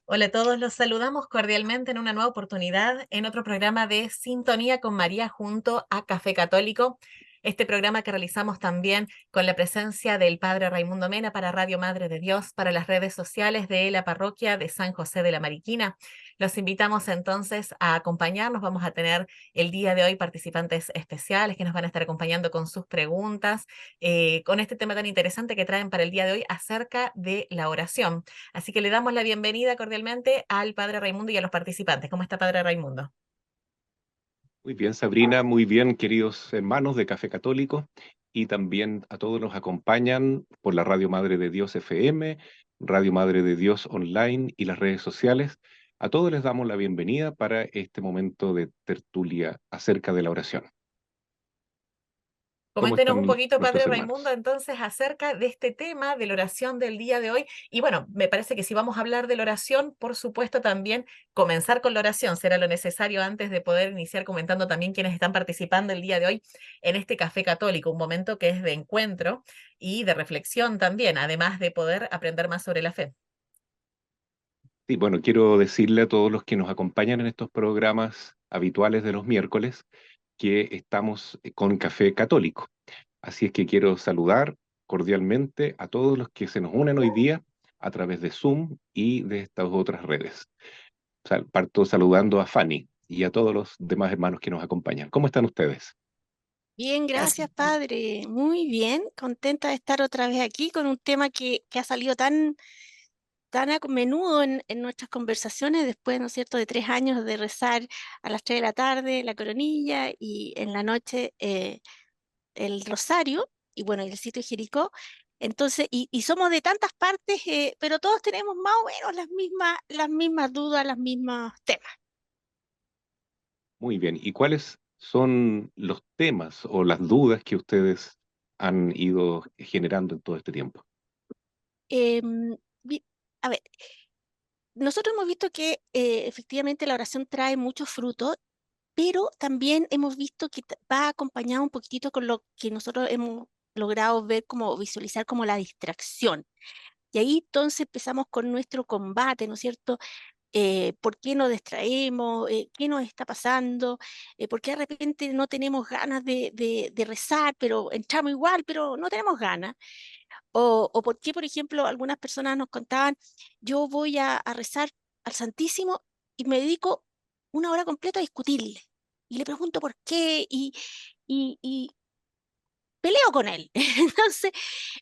Hola a todos, los saludamos cordialmente en una nueva oportunidad en otro programa de Sintonía con María junto a Café Católico. Este programa que realizamos también con la presencia del Padre Raimundo Mena para Radio Madre de Dios, para las redes sociales de la parroquia de San José de la Mariquina. Los invitamos entonces a acompañarnos. Vamos a tener el día de hoy participantes especiales que nos van a estar acompañando con sus preguntas, con este tema tan interesante que traen para el día de hoy acerca de la oración. Así que le damos la bienvenida cordialmente al Padre Raimundo y a los participantes. ¿Cómo está, Padre Raimundo? Muy bien, Sabrina, muy bien, queridos hermanos de Café Católico, y también a todos nos acompañan por la Radio Madre de Dios FM, Radio Madre de Dios Online y las redes sociales. A todos les damos la bienvenida para este momento de tertulia acerca de la oración. ¿Cómo Coméntenos un están poquito, Padre nuestros Raimundo, hermanos? entonces acerca de este tema de la oración del día de hoy. Y bueno, me parece que si vamos a hablar de la oración, por supuesto también comenzar con la oración será lo necesario antes de poder iniciar comentando también quienes están participando el día de hoy en este Café Católico, un momento que es de encuentro y de reflexión también, además de poder aprender más sobre la fe. Sí, bueno, quiero decirle a todos los que nos acompañan en estos programas habituales de los miércoles que estamos con Café Católico. Así es que quiero saludar cordialmente a todos los que se nos unen hoy día a través de Zoom y de estas otras redes. Parto saludando a Fanny y a todos los demás hermanos que nos acompañan. ¿Cómo están ustedes? Bien, gracias, padre. Muy bien, contenta de estar otra vez aquí con un tema que ha salido tan a menudo en nuestras conversaciones después, ¿no es cierto?, de 3 años de rezar a las 3 de la tarde la coronilla y en la noche el rosario y bueno, y el sitio de Jericó. Entonces, y somos de tantas partes, pero todos tenemos más o menos las mismas dudas, los mismos temas. Muy bien. ¿Y cuáles son los temas o las dudas que ustedes han ido generando en todo este tiempo? Em, vi- a ver, nosotros hemos visto que efectivamente la oración trae muchos frutos, pero también hemos visto que va acompañado un poquitito con lo que nosotros hemos logrado ver como visualizar como la distracción. Y ahí entonces empezamos con nuestro combate, ¿no es cierto? ¿Por qué nos distraemos? ¿Qué nos está pasando? ¿Por qué de repente no tenemos ganas de rezar, pero entramos igual, pero no tenemos ganas? O por qué, por ejemplo, algunas personas nos contaban, yo voy a rezar al Santísimo y me dedico una hora completa a discutirle. Y le pregunto por qué y peleo con él. Entonces,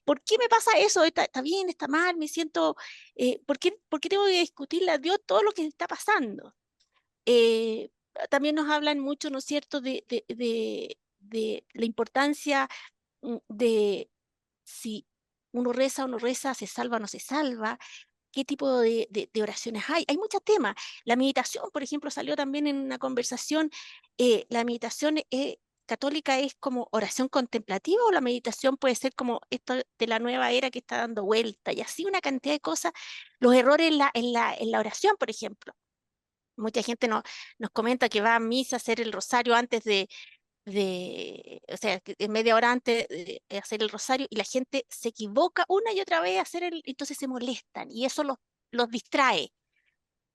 ¿por qué me pasa eso? ¿Está bien? ¿Está mal? Me siento, ¿por qué tengo que discutirle a Dios todo lo que está pasando? Eh, También nos hablan mucho, ¿no es cierto?, de la importancia de si uno reza, se salva o no se salva, qué tipo de oraciones hay. Hay muchos temas. La meditación, por ejemplo, salió también en una conversación. La meditación católica es como oración contemplativa o la meditación puede ser como esto de la nueva era que está dando vuelta y así una cantidad de cosas. Los errores en la oración, por ejemplo. Mucha gente nos comenta que va a misa a hacer el rosario antes o sea, que media hora antes de hacer el rosario y la gente se equivoca una y otra vez a hacer entonces se molestan y eso los distrae.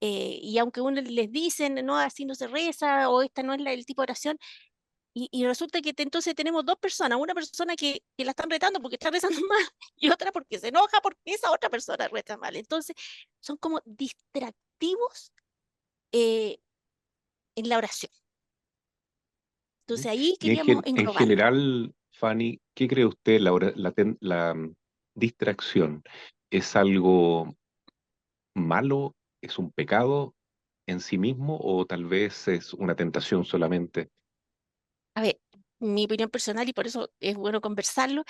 Y aunque uno les dicen, no, así no se reza o esta no es el tipo de oración, y resulta que entonces tenemos dos personas, una persona que la están retando porque está rezando mal y otra porque se enoja porque esa otra persona reza mal. Entonces, son como distractivos eh, en la oración. ¿Mm? Entonces, ahí Y queríamos en englobarlo. general, Fanny, ¿qué cree usted? Distracción es algo malo? ¿Es un pecado en sí mismo o tal vez es una tentación solamente? A ver, mi opinión personal, y por eso es bueno conversarlo,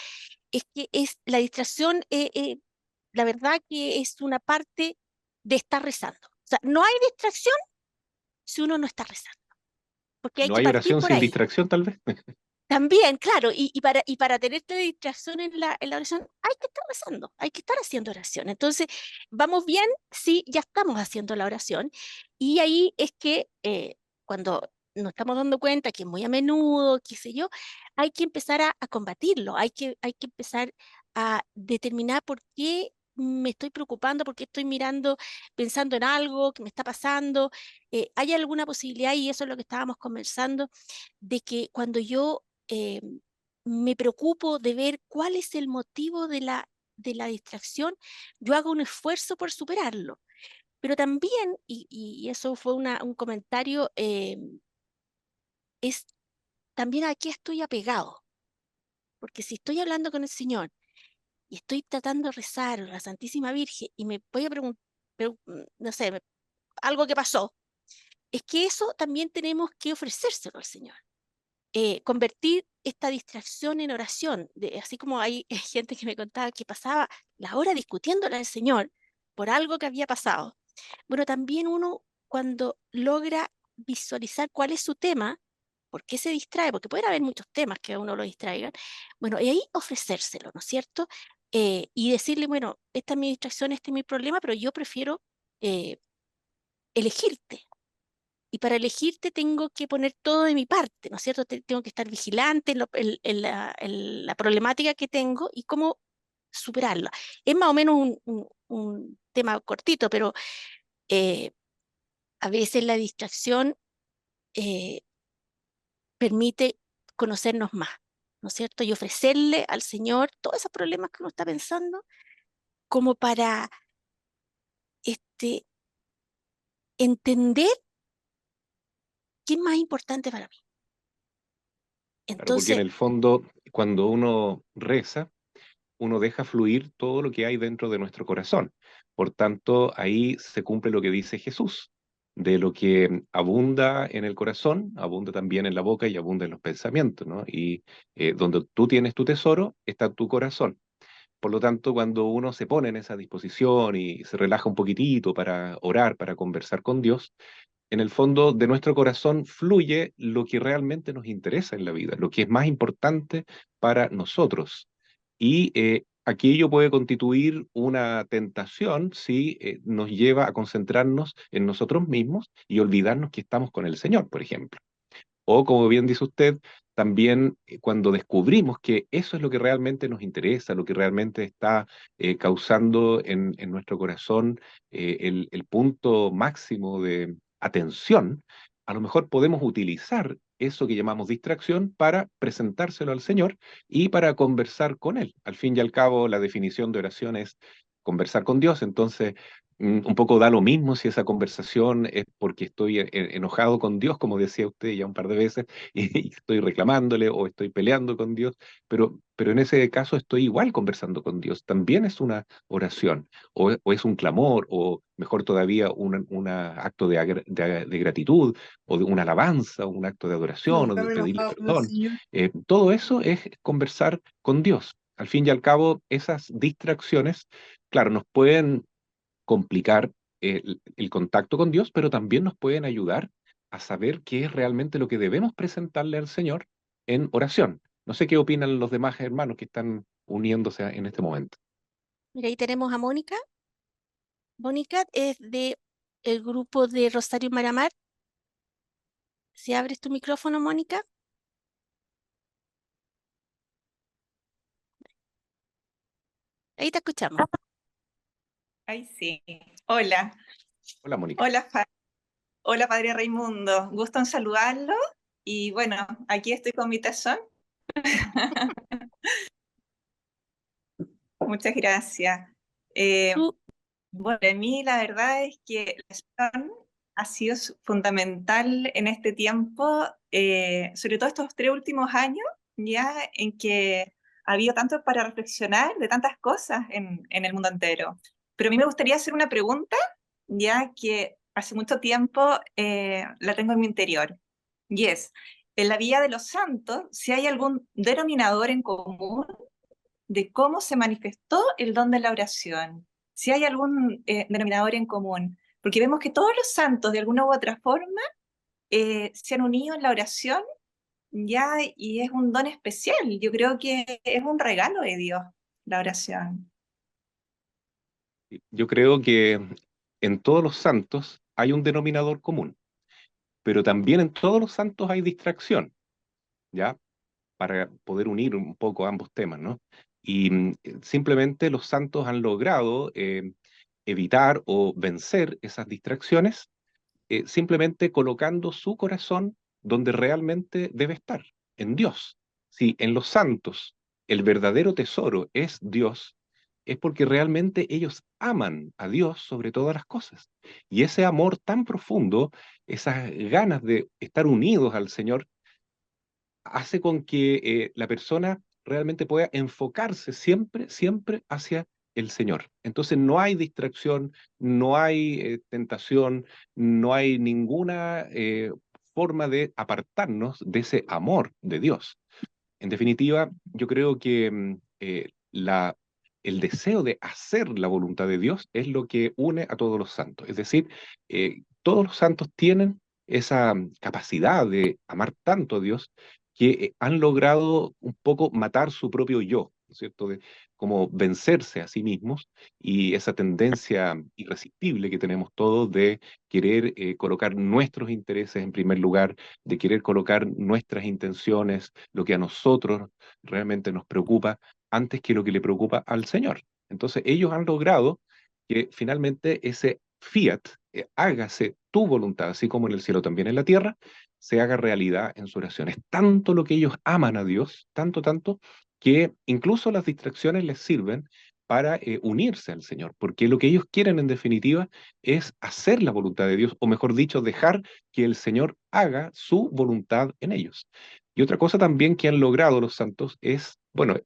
es que es la distracción, la verdad que es una parte de estar rezando. O sea, no hay distracción si uno no está rezando, porque hay ¿No que hay partir oración por sin ahí. distracción tal vez? También, claro, y para tener esta distracción en la oración, hay que estar rezando, hay que estar haciendo oración. Entonces, vamos bien si ya estamos haciendo la oración, y ahí es que cuando nos estamos dando cuenta que muy a menudo, qué sé yo, hay que empezar a combatirlo, hay que empezar a determinar por qué. me estoy preocupando, por qué estoy mirando, pensando en algo que me está pasando. ¿Hay alguna posibilidad, y eso es lo que estábamos conversando, de que cuando yo me preocupo de ver cuál es el motivo de la distracción, yo hago un esfuerzo por superarlo? Pero también, y eso fue un comentario, es también a qué estoy apegado. Porque si estoy hablando con el Señor y estoy tratando de rezar a la Santísima Virgen y me voy a preguntar, no sé, algo que pasó, es que eso también tenemos que ofrecérselo al Señor. Convertir esta distracción en oración, así como hay gente que me contaba que pasaba la hora discutiéndole al Señor por algo que había pasado. Bueno, también uno, cuando logra visualizar cuál es su tema, por qué se distrae, porque pueden haber muchos temas que a uno lo distraigan, bueno, y ahí ofrecérselo, ¿no es cierto? Y decirle, bueno, esta es mi distracción, este es mi problema, pero yo prefiero eh, elegirte. Y para elegirte tengo que poner todo de mi parte, ¿no es cierto? Tengo que estar vigilante en la problemática que tengo y cómo superarla. Es más o menos un tema cortito, pero eh, a veces la distracción eh, permite conocernos más, ¿no es cierto? Y ofrecerle al Señor todos esos problemas que uno está pensando como para este, entender qué es más importante para mí. Claro, porque en Entonces, el fondo, cuando uno reza, uno deja fluir todo lo que hay dentro de nuestro corazón. Por tanto, ahí se cumple lo que dice Jesús: de lo que abunda en el corazón, abunda también en la boca y abunda en los pensamientos, ¿no? Y donde tú tienes tu tesoro, está tu corazón. Por lo tanto, cuando uno se pone en esa disposición y se relaja un poquitito para orar, para conversar con Dios, en el fondo de nuestro corazón fluye lo que realmente nos interesa en la vida, lo que es más importante para nosotros. Y aquello puede constituir una tentación si nos lleva a concentrarnos en nosotros mismos y olvidarnos que estamos con el Señor, por ejemplo. O, como bien dice usted, también cuando descubrimos que eso es lo que realmente nos interesa, lo que realmente está causando en nuestro corazón el punto máximo de atención, a lo mejor podemos utilizar eso que llamamos distracción para presentárselo al Señor y para conversar con Él. Al fin y al cabo, la definición de oración es conversar con Dios. Entonces, un poco da lo mismo si esa conversación es porque estoy enojado con Dios, como decía usted ya un par de veces, y estoy reclamándole o estoy peleando con Dios, pero en ese caso estoy igual conversando con Dios. También es una oración, o es un clamor, o mejor todavía, un acto de gratitud, o de una alabanza, un acto de No, adoración, o de estaba pedirle enojado con el perdón. Señor. Todo eso es conversar con Dios. Al fin y al cabo, esas distracciones, claro, nos pueden complicar el contacto con Dios, pero también nos pueden ayudar a saber qué es realmente lo que debemos presentarle al Señor en oración. No sé qué opinan los demás hermanos que están uniéndose en este momento. mira, ahí tenemos a Mónica. Mónica es de el grupo de Rosario Maramar. Si abres tu micrófono, Mónica, ahí te escuchamos. Ay, sí. Hola, Hola, Mónica. hola, hola, Padre Raimundo. Gusto en saludarlo. Y bueno, aquí estoy con mi tazón. Muchas gracias. Eh, Tú, bueno, para mí la verdad es que la oración ha sido fundamental en este tiempo, sobre todo estos 3 últimos años, ya en que ha habido tanto para reflexionar de tantas cosas en el mundo entero. Pero a mí me gustaría hacer una pregunta, ya que hace mucho tiempo la tengo en mi interior, y es, en la vida de los santos, si hay algún denominador en común de cómo se manifestó el don de la oración, si hay algún denominador en común, porque vemos que todos los santos de alguna u otra forma se han unido en la oración ya, y es un don especial. Yo creo que es un regalo de Dios la oración. Yo creo que en todos los santos hay un denominador común, pero también en todos los santos hay distracción, ¿ya? Para poder unir un poco ambos temas, ¿no? Y simplemente los santos han logrado evitar o vencer esas distracciones simplemente colocando su corazón donde realmente debe estar, en Dios. Si en los santos el verdadero tesoro es Dios, es porque realmente ellos aman a Dios sobre todas las cosas. Y ese amor tan profundo, esas ganas de estar unidos al Señor, hace con que la persona realmente pueda enfocarse siempre, siempre hacia el Señor. Entonces no hay distracción, no hay tentación, no hay ninguna forma de apartarnos de ese amor de Dios. En definitiva, yo creo que el deseo de hacer la voluntad de Dios es lo que une a todos los santos. Es decir, todos los santos tienen esa capacidad de amar tanto a Dios que han logrado un poco matar su propio yo, ¿no es cierto? De como vencerse a sí mismos y esa tendencia irresistible que tenemos todos de querer colocar nuestros intereses en primer lugar, de querer colocar nuestras intenciones, lo que a nosotros realmente nos preocupa, antes que lo que le preocupa al Señor. Entonces ellos han logrado que finalmente ese fiat, hágase tu voluntad, así como en el cielo también en la tierra, se haga realidad en su oración. Es tanto lo que ellos aman a Dios, tanto, tanto, que incluso las distracciones les sirven para unirse al Señor, porque lo que ellos quieren en definitiva es hacer la voluntad de Dios, o mejor dicho, dejar que el Señor haga su voluntad en ellos. Y otra cosa también que han logrado los santos es, bueno,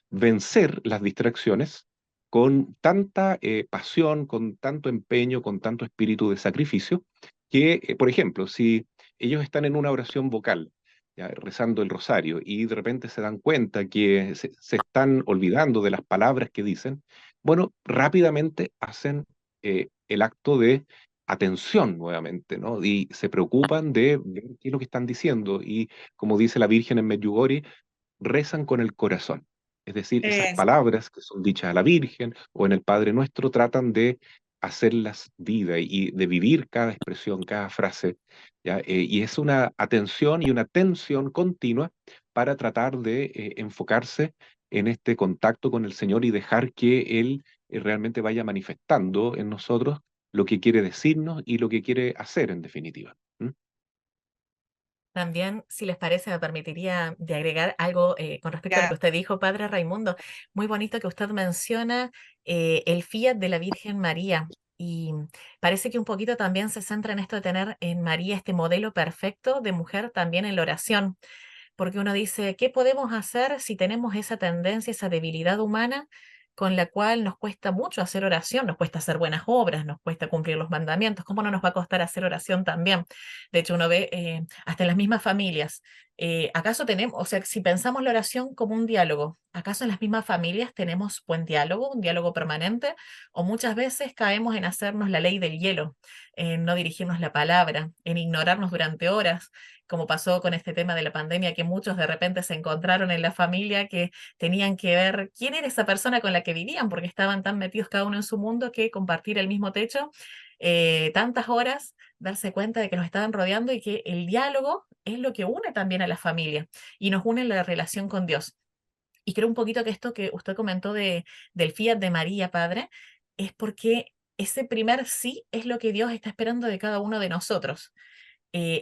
vencer las distracciones con tanta pasión, con tanto empeño, con tanto espíritu de sacrificio, que, por ejemplo, si ellos están en una oración vocal, ya, rezando el rosario, y de repente se dan cuenta que se están olvidando de las palabras que dicen, bueno, rápidamente hacen el acto de atención nuevamente, ¿no? Y se preocupan de ver qué es lo que están diciendo, y como dice la Virgen en Medjugorje, rezan con el corazón. Es decir, esas Es- palabras que son dichas a la Virgen o en el Padre Nuestro tratan de hacerlas vida y de vivir cada expresión, cada frase, ¿ya? Y es una atención y una tensión continua para tratar de enfocarse en este contacto con el Señor y dejar que Él realmente vaya manifestando en nosotros lo que quiere decirnos y lo que quiere hacer en definitiva. ¿Mm? También, si les parece, me permitiría de agregar algo con respecto a lo que ya, usted dijo, Padre Raimundo. Muy bonito que usted menciona el fiat de la Virgen María. Y parece que un poquito también se centra en esto de tener en María este modelo perfecto de mujer también en la oración. Porque uno dice, ¿qué podemos hacer si tenemos esa tendencia, esa debilidad humana con la cual nos cuesta mucho hacer oración, nos cuesta hacer buenas obras, nos cuesta cumplir los mandamientos? ¿Cómo no nos va a costar hacer oración también? De hecho, uno ve hasta en las mismas familias. ¿Acaso tenemos, o sea, si pensamos la oración como un diálogo, ¿acaso en las mismas familias tenemos buen diálogo, un diálogo permanente? O muchas veces caemos en hacernos la ley del hielo, en no dirigirnos la palabra, en ignorarnos durante horas, como pasó con este tema de la pandemia, que muchos de repente se encontraron en la familia que tenían que ver quién era esa persona con la que vivían, porque estaban tan metidos cada uno en su mundo que compartir el mismo techo, tantas horas, darse cuenta de que nos estaban rodeando y que el diálogo es lo que une también a la familia y nos une en la relación con Dios. Y creo un poquito que esto que usted comentó del fiat de María, Padre, es porque ese primer sí es lo que Dios está esperando de cada uno de nosotros.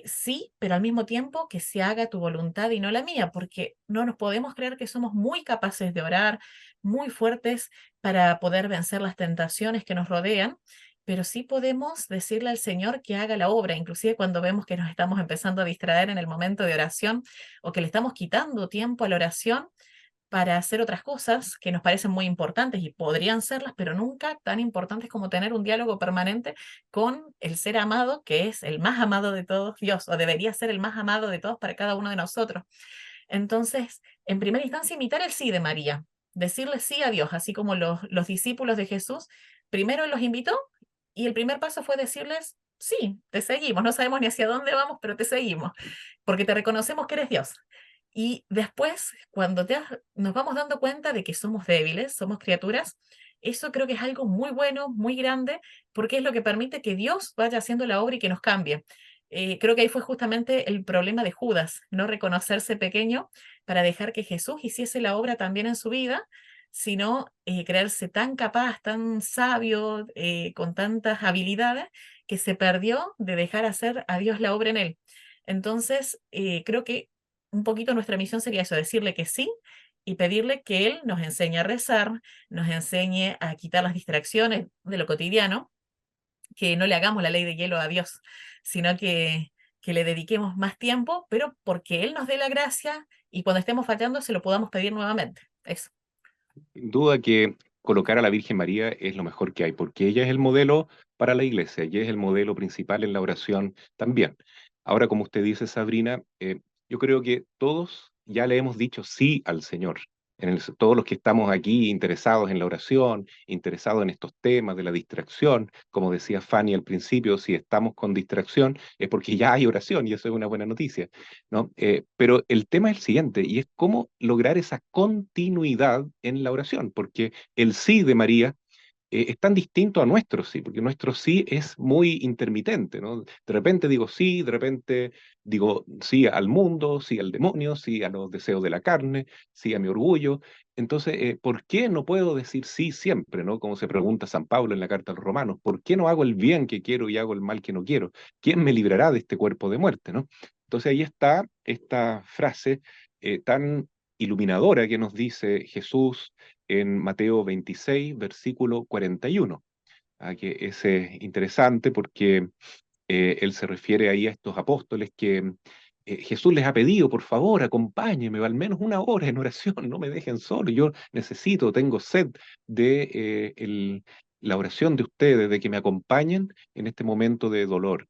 Sí, pero al mismo tiempo que se haga tu voluntad y no la mía, porque no nos podemos creer que somos muy capaces de orar, muy fuertes para poder vencer las tentaciones que nos rodean, pero sí podemos decirle al Señor que haga la obra, inclusive cuando vemos que nos estamos empezando a distraer en el momento de oración o que le estamos quitando tiempo a la oración para hacer otras cosas que nos parecen muy importantes y podrían serlas, pero nunca tan importantes como tener un diálogo permanente con el ser amado, que es el más amado de todos, Dios, o debería ser el más amado de todos para cada uno de nosotros. Entonces, en primera instancia, imitar el sí de María, decirle sí a Dios, así como los discípulos de Jesús, primero los invitó y el primer paso fue decirles, sí, te seguimos, no sabemos ni hacia dónde vamos, pero te seguimos, porque te reconocemos que eres Dios. Y después, cuando nos vamos dando cuenta de que somos débiles, somos criaturas, eso creo que es algo muy bueno, muy grande, porque es lo que permite que Dios vaya haciendo la obra y que nos cambie. Creo que ahí fue justamente el problema de Judas, no reconocerse pequeño para dejar que Jesús hiciese la obra también en su vida, sino creerse tan capaz, tan sabio, con tantas habilidades, que se perdió de dejar hacer a Dios la obra en él. Entonces, creo que un poquito nuestra misión sería eso, decirle que sí y pedirle que Él nos enseñe a rezar, nos enseñe a quitar las distracciones de lo cotidiano, que no le hagamos la ley de hielo a Dios, sino que le dediquemos más tiempo, pero porque Él nos dé la gracia y cuando estemos fallando se lo podamos pedir nuevamente. Eso. Sin duda que colocar a la Virgen María es lo mejor que hay, porque ella es el modelo para la iglesia, ella es el modelo principal en la oración también. Ahora, como usted dice, Sabrina, yo creo que todos ya le hemos dicho sí al Señor. Todos los que estamos aquí interesados en la oración, interesados en estos temas de la distracción, como decía Fanny al principio, si estamos con distracción es porque ya hay oración y eso es una buena noticia, ¿no? Pero el tema es el siguiente, y es cómo lograr esa continuidad en la oración, porque el sí de María es tan distinto a nuestro sí, porque nuestro sí es muy intermitente, ¿no? De repente digo sí, de repente digo sí al mundo, sí al demonio, sí a los deseos de la carne, sí a mi orgullo. Entonces, ¿por qué no puedo decir sí siempre, ¿no? Como se pregunta San Pablo en la carta a los Romanos, ¿por qué no hago el bien que quiero y hago el mal que no quiero? ¿Quién me librará de este cuerpo de muerte, ¿no? Entonces ahí está esta frase tan iluminadora que nos dice Jesús en Mateo 26, versículo 41. Que es interesante porque él se refiere ahí a estos apóstoles que Jesús les ha pedido, por favor, acompáñenme al menos una hora en oración, no me dejen solo, yo necesito, tengo sed de la oración de ustedes, de que me acompañen en este momento de dolor.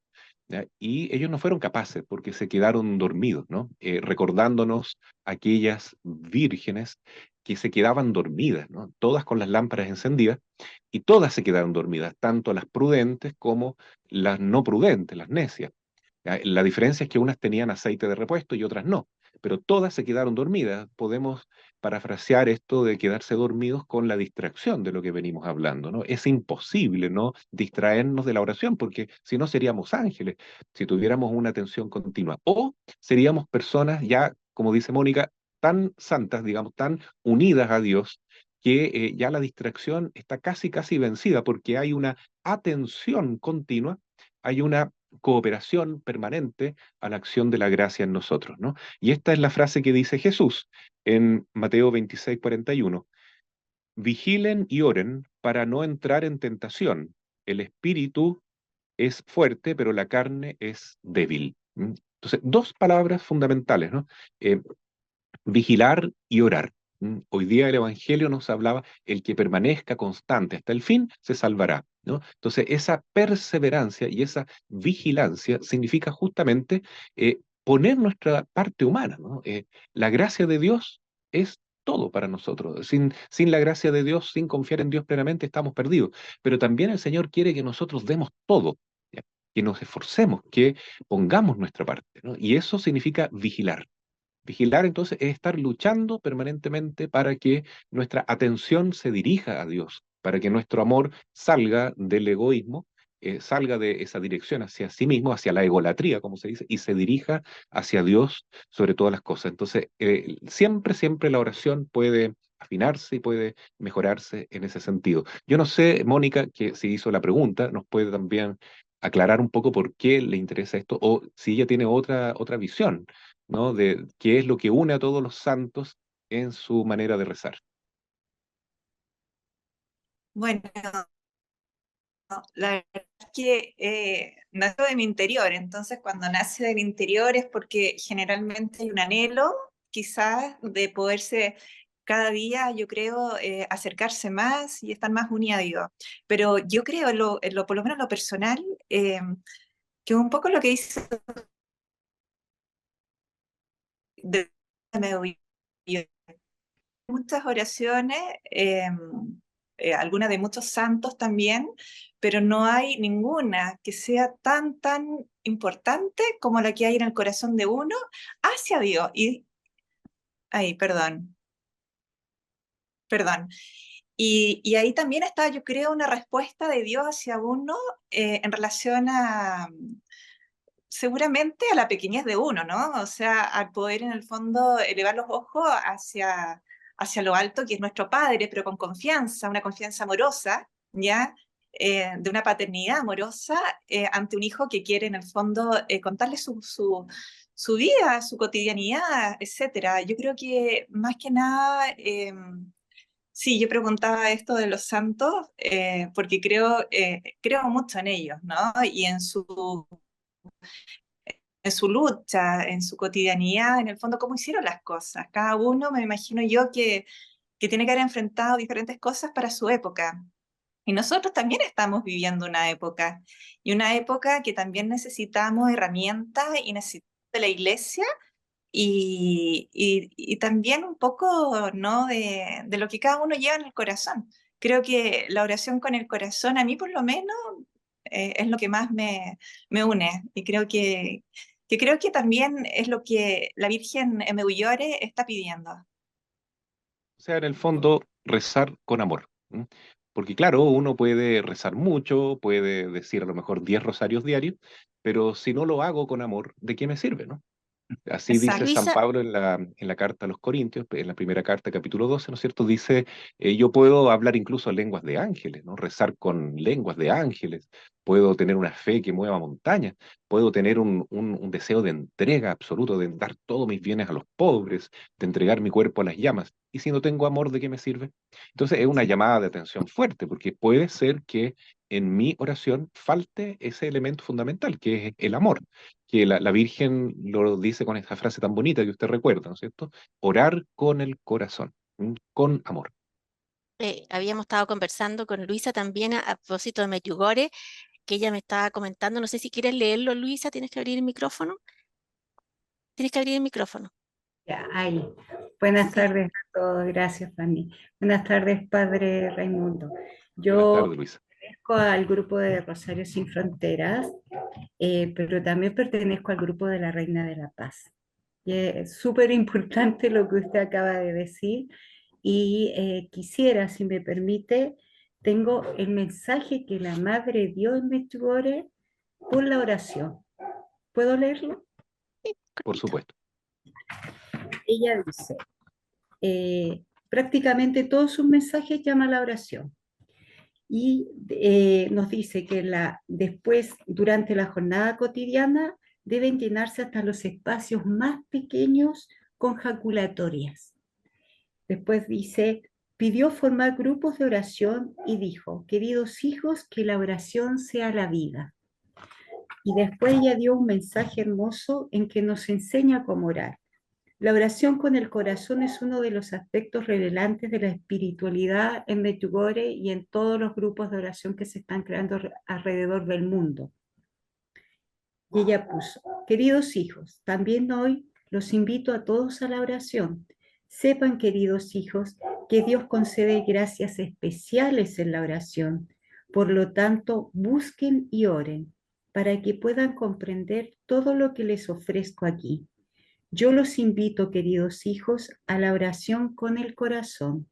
¿Ya? Y ellos no fueron capaces porque se quedaron dormidos, ¿no? Recordándonos aquellas vírgenes que se quedaban dormidas, ¿no? Todas con las lámparas encendidas, y todas se quedaron dormidas, tanto las prudentes como las no prudentes, las necias. La diferencia es que unas tenían aceite de repuesto y otras no, pero todas se quedaron dormidas. Podemos parafrasear esto de quedarse dormidos con la distracción de lo que venimos hablando, ¿no? Es imposible no distraernos de la oración, porque si no seríamos ángeles, si tuviéramos una atención continua. O seríamos personas ya, como dice Mónica, tan santas, digamos, tan unidas a Dios, que ya la distracción está casi, casi vencida, porque hay una atención continua, hay una cooperación permanente a la acción de la gracia en nosotros, ¿no? Y esta es la frase que dice Jesús en Mateo 26, 41. Vigilen y oren para no entrar en tentación. El espíritu es fuerte, pero la carne es débil. ¿Mm? Entonces, dos palabras fundamentales, ¿no? Vigilar y orar. Hoy día el Evangelio nos hablaba, el que permanezca constante hasta el fin se salvará, ¿no? Entonces, esa perseverancia y esa vigilancia significa justamente poner nuestra parte humana, ¿no? La gracia de Dios es todo para nosotros. Sin la gracia de Dios, sin confiar en Dios plenamente, estamos perdidos. Pero también el Señor quiere que nosotros demos todo, ¿ya? Que nos esforcemos, que pongamos nuestra parte, ¿no? Y eso significa vigilar. Vigilar entonces es estar luchando permanentemente para que nuestra atención se dirija a Dios, para que nuestro amor salga del egoísmo, salga de esa dirección hacia sí mismo, hacia la egolatría, como se dice, y se dirija hacia Dios sobre todas las cosas. Entonces, siempre, siempre la oración puede afinarse y puede mejorarse en ese sentido. Yo no sé, Mónica, que si hizo la pregunta, nos puede también aclarar un poco por qué le interesa esto o si ella tiene otra visión, ¿no? De qué es lo que une a todos los santos en su manera de rezar. Bueno, la verdad es que nació de mi interior, entonces cuando nace del interior es porque generalmente hay un anhelo, quizás, de poderse cada día, yo creo, acercarse más y estar más unida a Dios. Pero yo creo, por lo menos en lo personal, que un poco lo que dice de muchas oraciones, algunas de muchos santos también, pero no hay ninguna que sea tan, tan importante como la que hay en el corazón de uno hacia Dios. Ay, perdón. Y ahí también está, yo creo, una respuesta de Dios hacia uno en relación a, seguramente a la pequeñez de uno, ¿no? O sea, al poder en el fondo elevar los ojos hacia lo alto, que es nuestro Padre, pero con confianza, una confianza amorosa, ¿ya? De una paternidad amorosa ante un hijo que quiere en el fondo contarle su vida, su cotidianidad, etcétera. Yo creo que más que nada, sí, yo preguntaba esto de los santos porque creo mucho en ellos, ¿no? Y en su lucha, en su cotidianidad, en el fondo, cómo hicieron las cosas. Cada uno, me imagino yo, que tiene que haber enfrentado diferentes cosas para su época. Y nosotros también estamos viviendo una época, y una época que también necesitamos herramientas y necesitamos de la iglesia y también un poco, ¿no? de lo que cada uno lleva en el corazón. Creo que la oración con el corazón, a mí por lo menos, es lo que más me une. Y creo que también es lo que la Virgen en Medjugorje está pidiendo. O sea, en el fondo, rezar con amor. ¿M? Porque claro, uno puede rezar mucho, puede decir a lo mejor 10 rosarios diarios, pero si no lo hago con amor, ¿de qué me sirve, no? Así dice Exacto. San Luisa, Pablo en la carta a los Corintios, en la primera carta, capítulo 12, ¿no es cierto? Dice, yo puedo hablar incluso lenguas de ángeles, ¿no? Rezar con lenguas de ángeles, puedo tener una fe que mueva montañas, puedo tener un deseo de entrega absoluto, de dar todos mis bienes a los pobres, de entregar mi cuerpo a las llamas. Y si no tengo amor, ¿de qué me sirve? Entonces es una llamada de atención fuerte, porque puede ser que en mi oración falte ese elemento fundamental, que es el amor, que la Virgen lo dice con esa frase tan bonita que usted recuerda, ¿no es cierto? Orar con el corazón, con amor. habíamos estado conversando con Luisa también a propósito de Medjugorje, que ella me estaba comentando, no sé si quieres leerlo, Luisa, tienes que abrir el micrófono. Tienes que abrir el micrófono. Ya, ahí. Buenas Sí. tardes a todos, gracias Fanny. Buenas tardes, Padre Raimundo. Buenas Yo tardes, Luisa. pertenezco al grupo de Rosario Sin Fronteras, pero también pertenezco al grupo de la Reina de la Paz. Y es súper importante lo que usted acaba de decir y quisiera, si me permite, tengo el mensaje que la Madre dio en Medjugorje por la oración. ¿Puedo leerlo? Sí, Por cortito. supuesto. Ella dice, prácticamente todos sus mensajes llaman a la oración. Y nos dice que después, durante la jornada cotidiana, deben llenarse hasta los espacios más pequeños con jaculatorias. Después dice, pidió formar grupos de oración y dijo, queridos hijos, que la oración sea la vida. Y después ella dio un mensaje hermoso en que nos enseña cómo orar. La oración con el corazón es uno de los aspectos revelantes de la espiritualidad en Medjugorje y en todos los grupos de oración que se están creando alrededor del mundo. Y ella puso, queridos hijos, también hoy los invito a todos a la oración. Sepan, queridos hijos, que Dios concede gracias especiales en la oración. Por lo tanto, busquen y oren para que puedan comprender todo lo que les ofrezco aquí. Yo los invito, queridos hijos, a la oración con el corazón.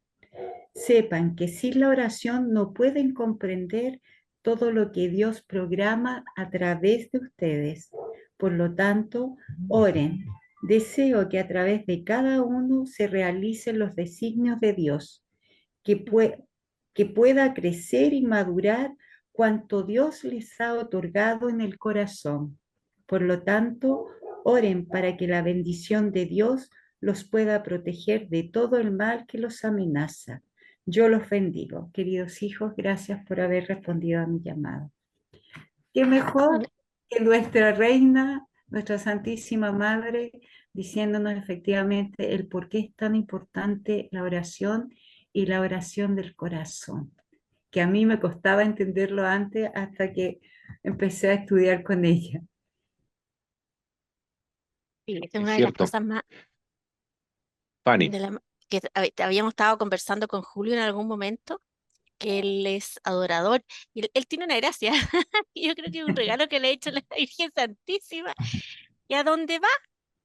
Sepan que sin la oración no pueden comprender todo lo que Dios programa a través de ustedes. Por lo tanto, oren. Deseo que a través de cada uno se realicen los designios de Dios, que pueda crecer y madurar cuanto Dios les ha otorgado en el corazón. Por lo tanto, oren para que la bendición de Dios los pueda proteger de todo el mal que los amenaza. Yo los bendigo. Queridos hijos, gracias por haber respondido a mi llamado. ¿Qué mejor que nuestra reina, nuestra Santísima Madre, diciéndonos efectivamente el por qué es tan importante la oración y la oración del corazón? Que a mí me costaba entenderlo antes hasta que empecé a estudiar con ella. Sí, esa es Es una de las cierto. cosas más Fanny, que habíamos estado conversando con Julio en algún momento, que él es adorador y él tiene una gracia. Y yo creo que es un regalo que le ha hecho la Virgen Santísima. Y a donde va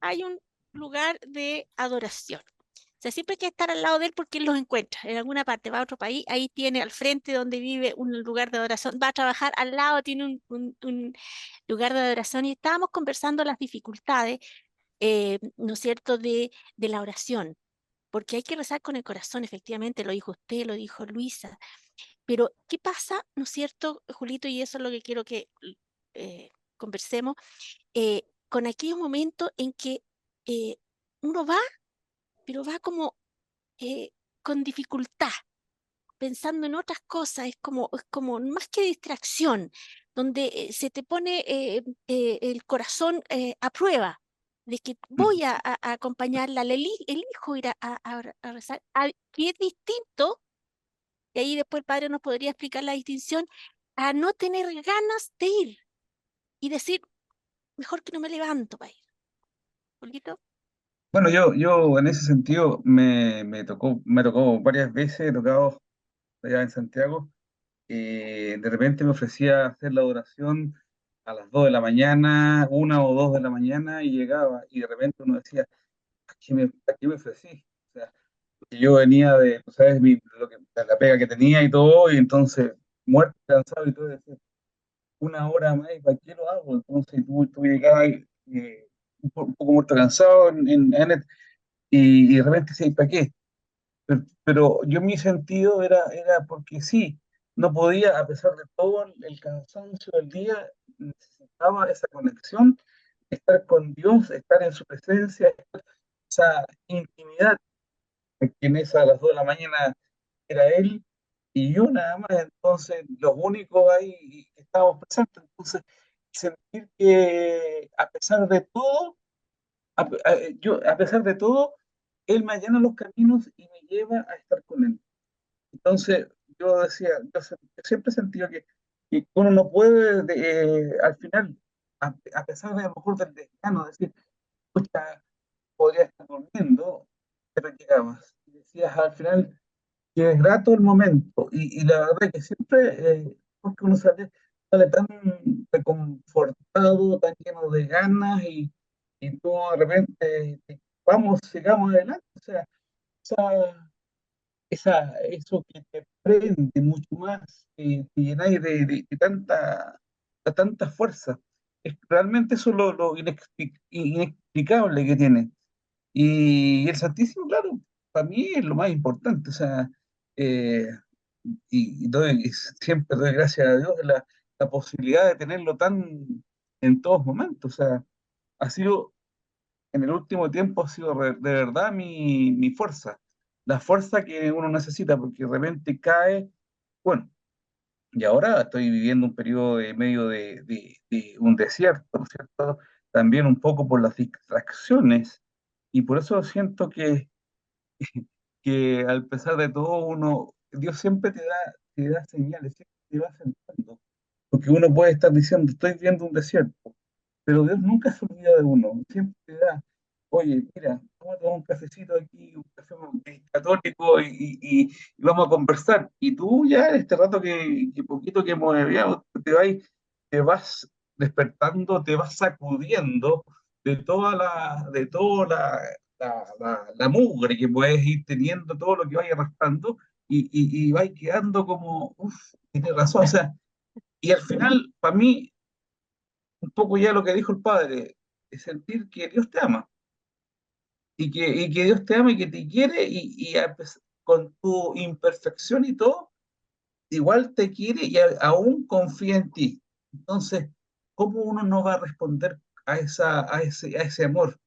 hay un lugar de adoración. O sea, siempre hay que estar al lado de él porque él los encuentra. En alguna parte va a otro país, ahí tiene al frente donde vive un lugar de adoración. Va a trabajar al lado, tiene un lugar de adoración. Y estábamos conversando las dificultades, ¿no es cierto?, de la oración. porque hay que rezar con el corazón, efectivamente, lo dijo usted, lo dijo Luisa. Pero, ¿qué pasa, no es cierto, Julito? Y eso es lo que quiero que conversemos, con aquellos momentos en que uno va, pero va como con dificultad, pensando en otras cosas, es como más que distracción, donde se te pone el corazón a prueba, de que voy a acompañarla, elijo ir a rezar, que es distinto, y ahí después el padre nos podría explicar la distinción, a no tener ganas de ir y decir, mejor que no me levanto para ir. ¿Julito? Bueno, yo en ese sentido me tocó varias veces, he tocado allá en Santiago. De repente me ofrecía hacer la oración a las 2 de la mañana, 1 o 2 de la mañana, y llegaba, y de repente uno decía, ¿a qué me ofrecí? O sea, porque yo venía de, tú sabes, la pega que tenía y todo, y entonces, muerto, cansado y todo, y decía, 1 hora más, ¿y para qué lo hago? Entonces tú llegabas un poco muerto, cansado, y de repente decía, ¿y para qué? Pero yo mi sentido era porque sí, no podía, a pesar de todo el cansancio del día, necesitaba esa conexión, estar con Dios, estar en su presencia, esa intimidad, que en esa a las 2 de la mañana era Él y yo nada más, entonces los únicos ahí que estábamos presentes, entonces sentir que a pesar de todo, a pesar de todo, Él me allana los caminos y me lleva a estar con Él. Entonces, yo decía, yo siempre he sentido que uno no puede, al final, a pesar de a lo mejor del desgano, decir, pucha, podría estar durmiendo, pero llegabas. Y decías al final que es grato el momento. Y la verdad que siempre, porque uno sale tan reconfortado, tan lleno de ganas, y tú de repente, vamos, sigamos adelante. O sea, esa eso que te prende mucho más, te llenáis de tanta fuerza. Realmente eso es lo inexplicable que tiene. Y el Santísimo, claro, para mí es lo más importante. O sea, eh, y siempre doy gracias a Dios de la posibilidad de tenerlo tan en todos momentos. O sea, ha sido en el último tiempo ha sido de verdad mi fuerza, la fuerza que uno necesita, porque de repente cae, bueno, y ahora estoy viviendo un periodo de medio de un desierto, ¿no es cierto? También un poco por las distracciones, y por eso siento que al pesar de todo, Dios siempre te da señales, siempre te va sentando, porque uno puede estar diciendo, estoy viendo un desierto, pero Dios nunca se olvida de uno, siempre te da, oye, mira, vamos a tomar un cafecito aquí, un café católico, y vamos a conversar. Y tú ya, este rato que poquito que hemos enviado, te vas despertando, te vas sacudiendo de toda la mugre que puedes ir teniendo, todo lo que vaya arrastrando, y vais quedando como, uff, tienes razón, o sea, y al final, para mí, un poco ya lo que dijo el padre, es sentir que Dios te ama, y que Dios te ama y que te quiere, con tu imperfección y todo, igual te quiere y aún confía en ti. Entonces, ¿cómo uno no va a responder a ese amor?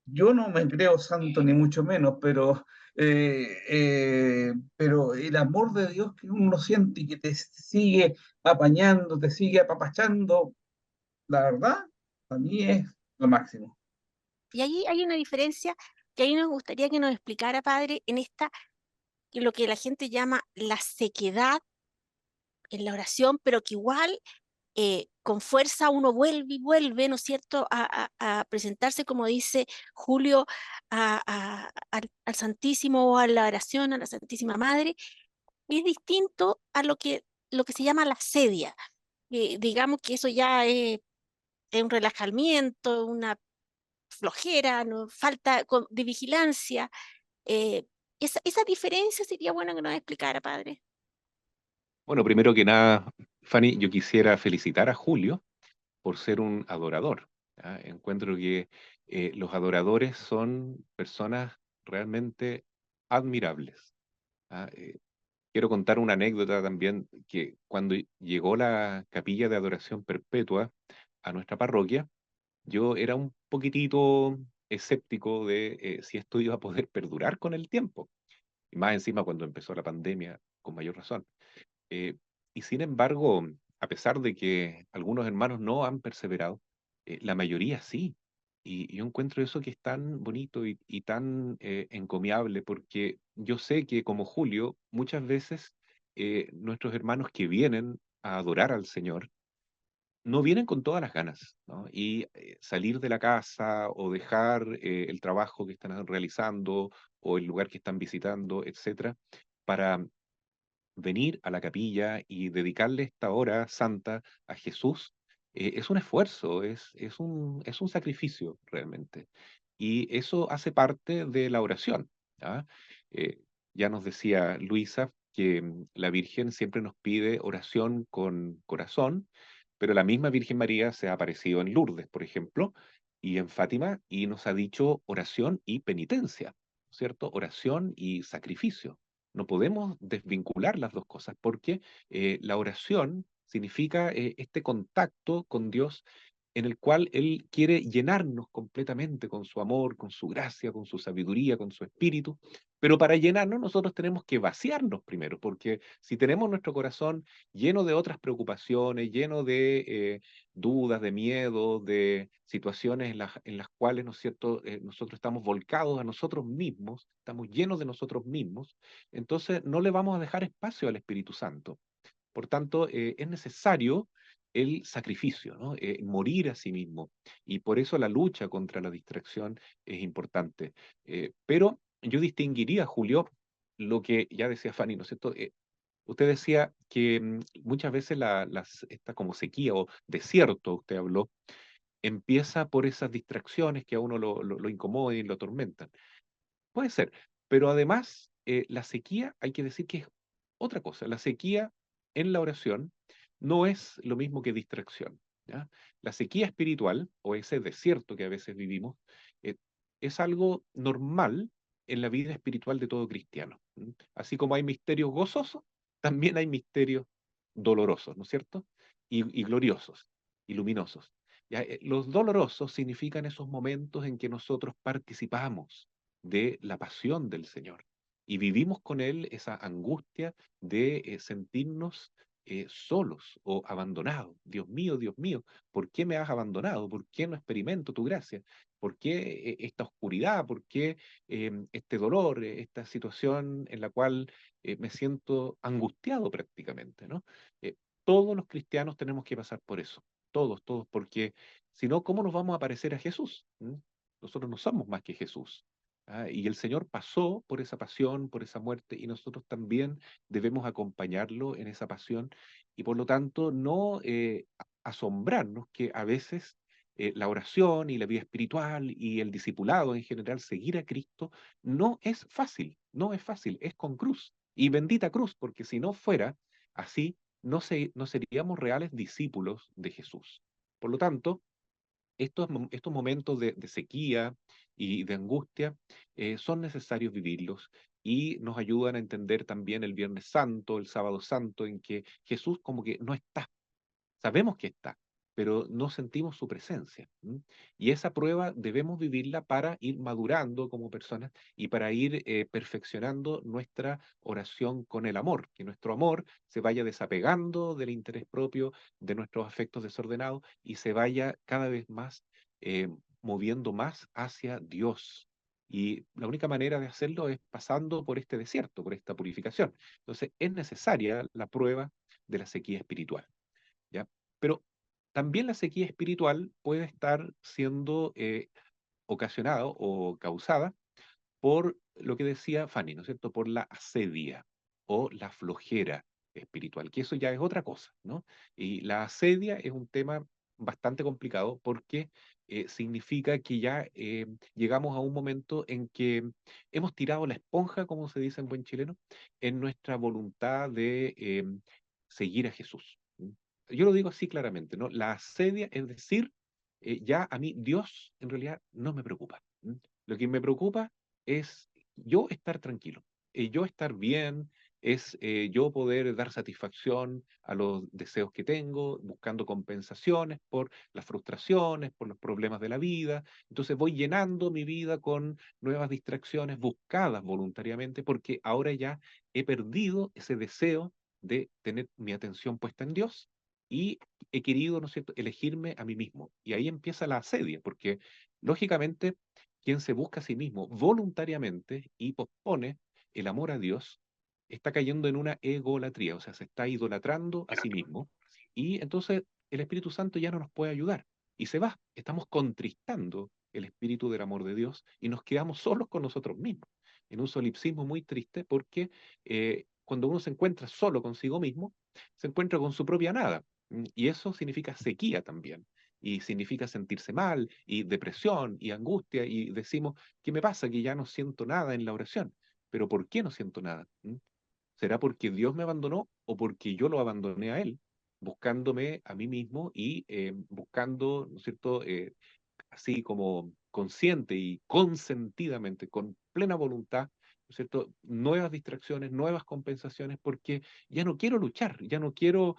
Yo no me creo santo ni mucho menos, pero el amor de Dios que uno siente y que te sigue apañando, te sigue apapachando, la verdad, para mí es lo máximo. Y ahí hay una diferencia que ahí nos gustaría que nos explicara, padre, en lo que la gente llama la sequedad en la oración, pero que igual con fuerza uno vuelve y vuelve, ¿no es cierto?, a presentarse, como dice Julio, al Santísimo o a la oración, a la Santísima Madre. Es distinto a lo que se llama la sedia. Digamos que eso ya es un relajamiento, una flojera, ¿no? Falta de vigilancia. eh, esa diferencia sería bueno que nos explicara, padre. Bueno, primero que nada, Fanny, yo quisiera felicitar a Julio por ser un adorador. ¿Ya? Encuentro que los adoradores son personas realmente admirables. ¿Ah? Quiero contar una anécdota también, que cuando llegó la capilla de adoración perpetua a nuestra parroquia, yo era un poquitito escéptico de si esto iba a poder perdurar con el tiempo, y más encima cuando empezó la pandemia, con mayor razón. Eh, y sin embargo, a pesar de que algunos hermanos no han perseverado, la mayoría sí. Y yo encuentro eso que es tan bonito y tan encomiable, porque yo sé que como Julio, muchas veces nuestros hermanos que vienen a adorar al Señor, no vienen con todas las ganas, ¿no? Y salir de la casa o dejar el trabajo que están realizando o el lugar que están visitando, etcétera, para venir a la capilla y dedicarle esta hora santa a Jesús, es un esfuerzo, es un sacrificio realmente. Y eso hace parte de la oración. ¿Ah? Eh, ya nos decía Luisa que la Virgen siempre nos pide oración con corazón, pero la misma Virgen María se ha aparecido en Lourdes, por ejemplo, y en Fátima, y nos ha dicho oración y penitencia, ¿cierto? Oración y sacrificio. No podemos desvincular las dos cosas porque la oración significa este contacto con Dios en el cual Él quiere llenarnos completamente con su amor, con su gracia, con su sabiduría, con su espíritu. Pero para llenarnos nosotros tenemos que vaciarnos primero, porque si tenemos nuestro corazón lleno de otras preocupaciones, lleno de dudas, de miedo, de situaciones en las cuales, ¿no es cierto?, nosotros estamos volcados a nosotros mismos, estamos llenos de nosotros mismos, entonces no le vamos a dejar espacio al Espíritu Santo. Por tanto, es necesario el sacrificio, ¿no? Morir a sí mismo. Y por eso la lucha contra la distracción es importante. Pero yo distinguiría, Julio, lo que ya decía Fanny, ¿no es cierto? Usted decía que muchas veces esta como sequía o desierto, usted habló, empieza por esas distracciones que a uno lo incomodan y lo atormentan. Puede ser, pero además la sequía, hay que decir que es otra cosa. La sequía en la oración no es lo mismo que distracción, ¿ya? La sequía espiritual, o ese desierto que a veces vivimos, eh, es algo normal en la vida espiritual de todo cristiano. ¿M? Así como hay misterios gozosos, también hay misterios dolorosos, ¿no es cierto? Y gloriosos, y luminosos. ¿Ya? Los dolorosos significan esos momentos en que nosotros participamos de la pasión del Señor. Y vivimos con Él esa angustia de sentirnos solos o abandonados. Dios mío, ¿por qué me has abandonado? ¿Por qué no experimento tu gracia? ¿Por qué esta oscuridad? ¿Por qué este dolor, esta situación en la cual me siento angustiado prácticamente, ¿no? Eh, todos los cristianos tenemos que pasar por eso, todos, porque si no, ¿cómo nos vamos a parecer a Jesús? ¿Mm? Nosotros no somos más que Jesús. ¿Ah? Y el Señor pasó por esa pasión, por esa muerte, y nosotros también debemos acompañarlo en esa pasión, y por lo tanto no asombrarnos que a veces la oración y la vida espiritual y el discipulado en general, seguir a Cristo, no es fácil, no es fácil, es con cruz. Y bendita cruz, porque si no fuera así, no seríamos reales discípulos de Jesús. Por lo tanto, estos momentos de sequía y de angustia son necesarios vivirlos y nos ayudan a entender también el Viernes Santo, el Sábado Santo, en que Jesús como que no está. Sabemos que está, pero no sentimos su presencia. ¿M? Y esa prueba debemos vivirla para ir madurando como personas y para ir perfeccionando nuestra oración con el amor, que nuestro amor se vaya desapegando del interés propio, de nuestros afectos desordenados y se vaya cada vez más eh, moviendo más hacia Dios. Y la única manera de hacerlo es pasando por este desierto, por esta purificación. Entonces es necesaria la prueba de la sequía espiritual. ¿Ya? Pero también la sequía espiritual puede estar siendo ocasionada o causada por lo que decía Fanny, ¿no es cierto? Por la asedia o la flojera espiritual, que eso ya es otra cosa, ¿no? Y la asedia es un tema bastante complicado porque significa que ya llegamos a un momento en que hemos tirado la esponja, como se dice en buen chileno, en nuestra voluntad de seguir a Jesús. ¿M? Yo lo digo así claramente, ¿no? La asedia es decir, ya a mí Dios en realidad no me preocupa. ¿M? Lo que me preocupa es yo estar tranquilo, yo estar bien, es yo poder dar satisfacción a los deseos que tengo, buscando compensaciones por las frustraciones, por los problemas de la vida. Entonces voy llenando mi vida con nuevas distracciones buscadas voluntariamente porque ahora ya he perdido ese deseo de tener mi atención puesta en Dios y he querido, ¿no es cierto?, elegirme a mí mismo. Y ahí empieza la asedia, porque lógicamente quien se busca a sí mismo voluntariamente y pospone el amor a Dios, está cayendo en una egolatría, o sea, se está idolatrando a sí mismo, y entonces el Espíritu Santo ya no nos puede ayudar, y se va. Estamos contristando el Espíritu del amor de Dios y nos quedamos solos con nosotros mismos, en un solipsismo muy triste, porque cuando uno se encuentra solo consigo mismo, se encuentra con su propia nada, y eso significa sequía también y significa sentirse mal, y depresión, y angustia, y decimos, ¿qué me pasa? Que ya no siento nada en la oración. ¿Pero por qué no siento nada? ¿Será porque Dios me abandonó o porque yo lo abandoné a Él, buscándome a mí mismo y buscando, ¿no es cierto?, así como consciente y consentidamente, con plena voluntad, ¿no es cierto?, nuevas distracciones, nuevas compensaciones, porque ya no quiero luchar, ya no quiero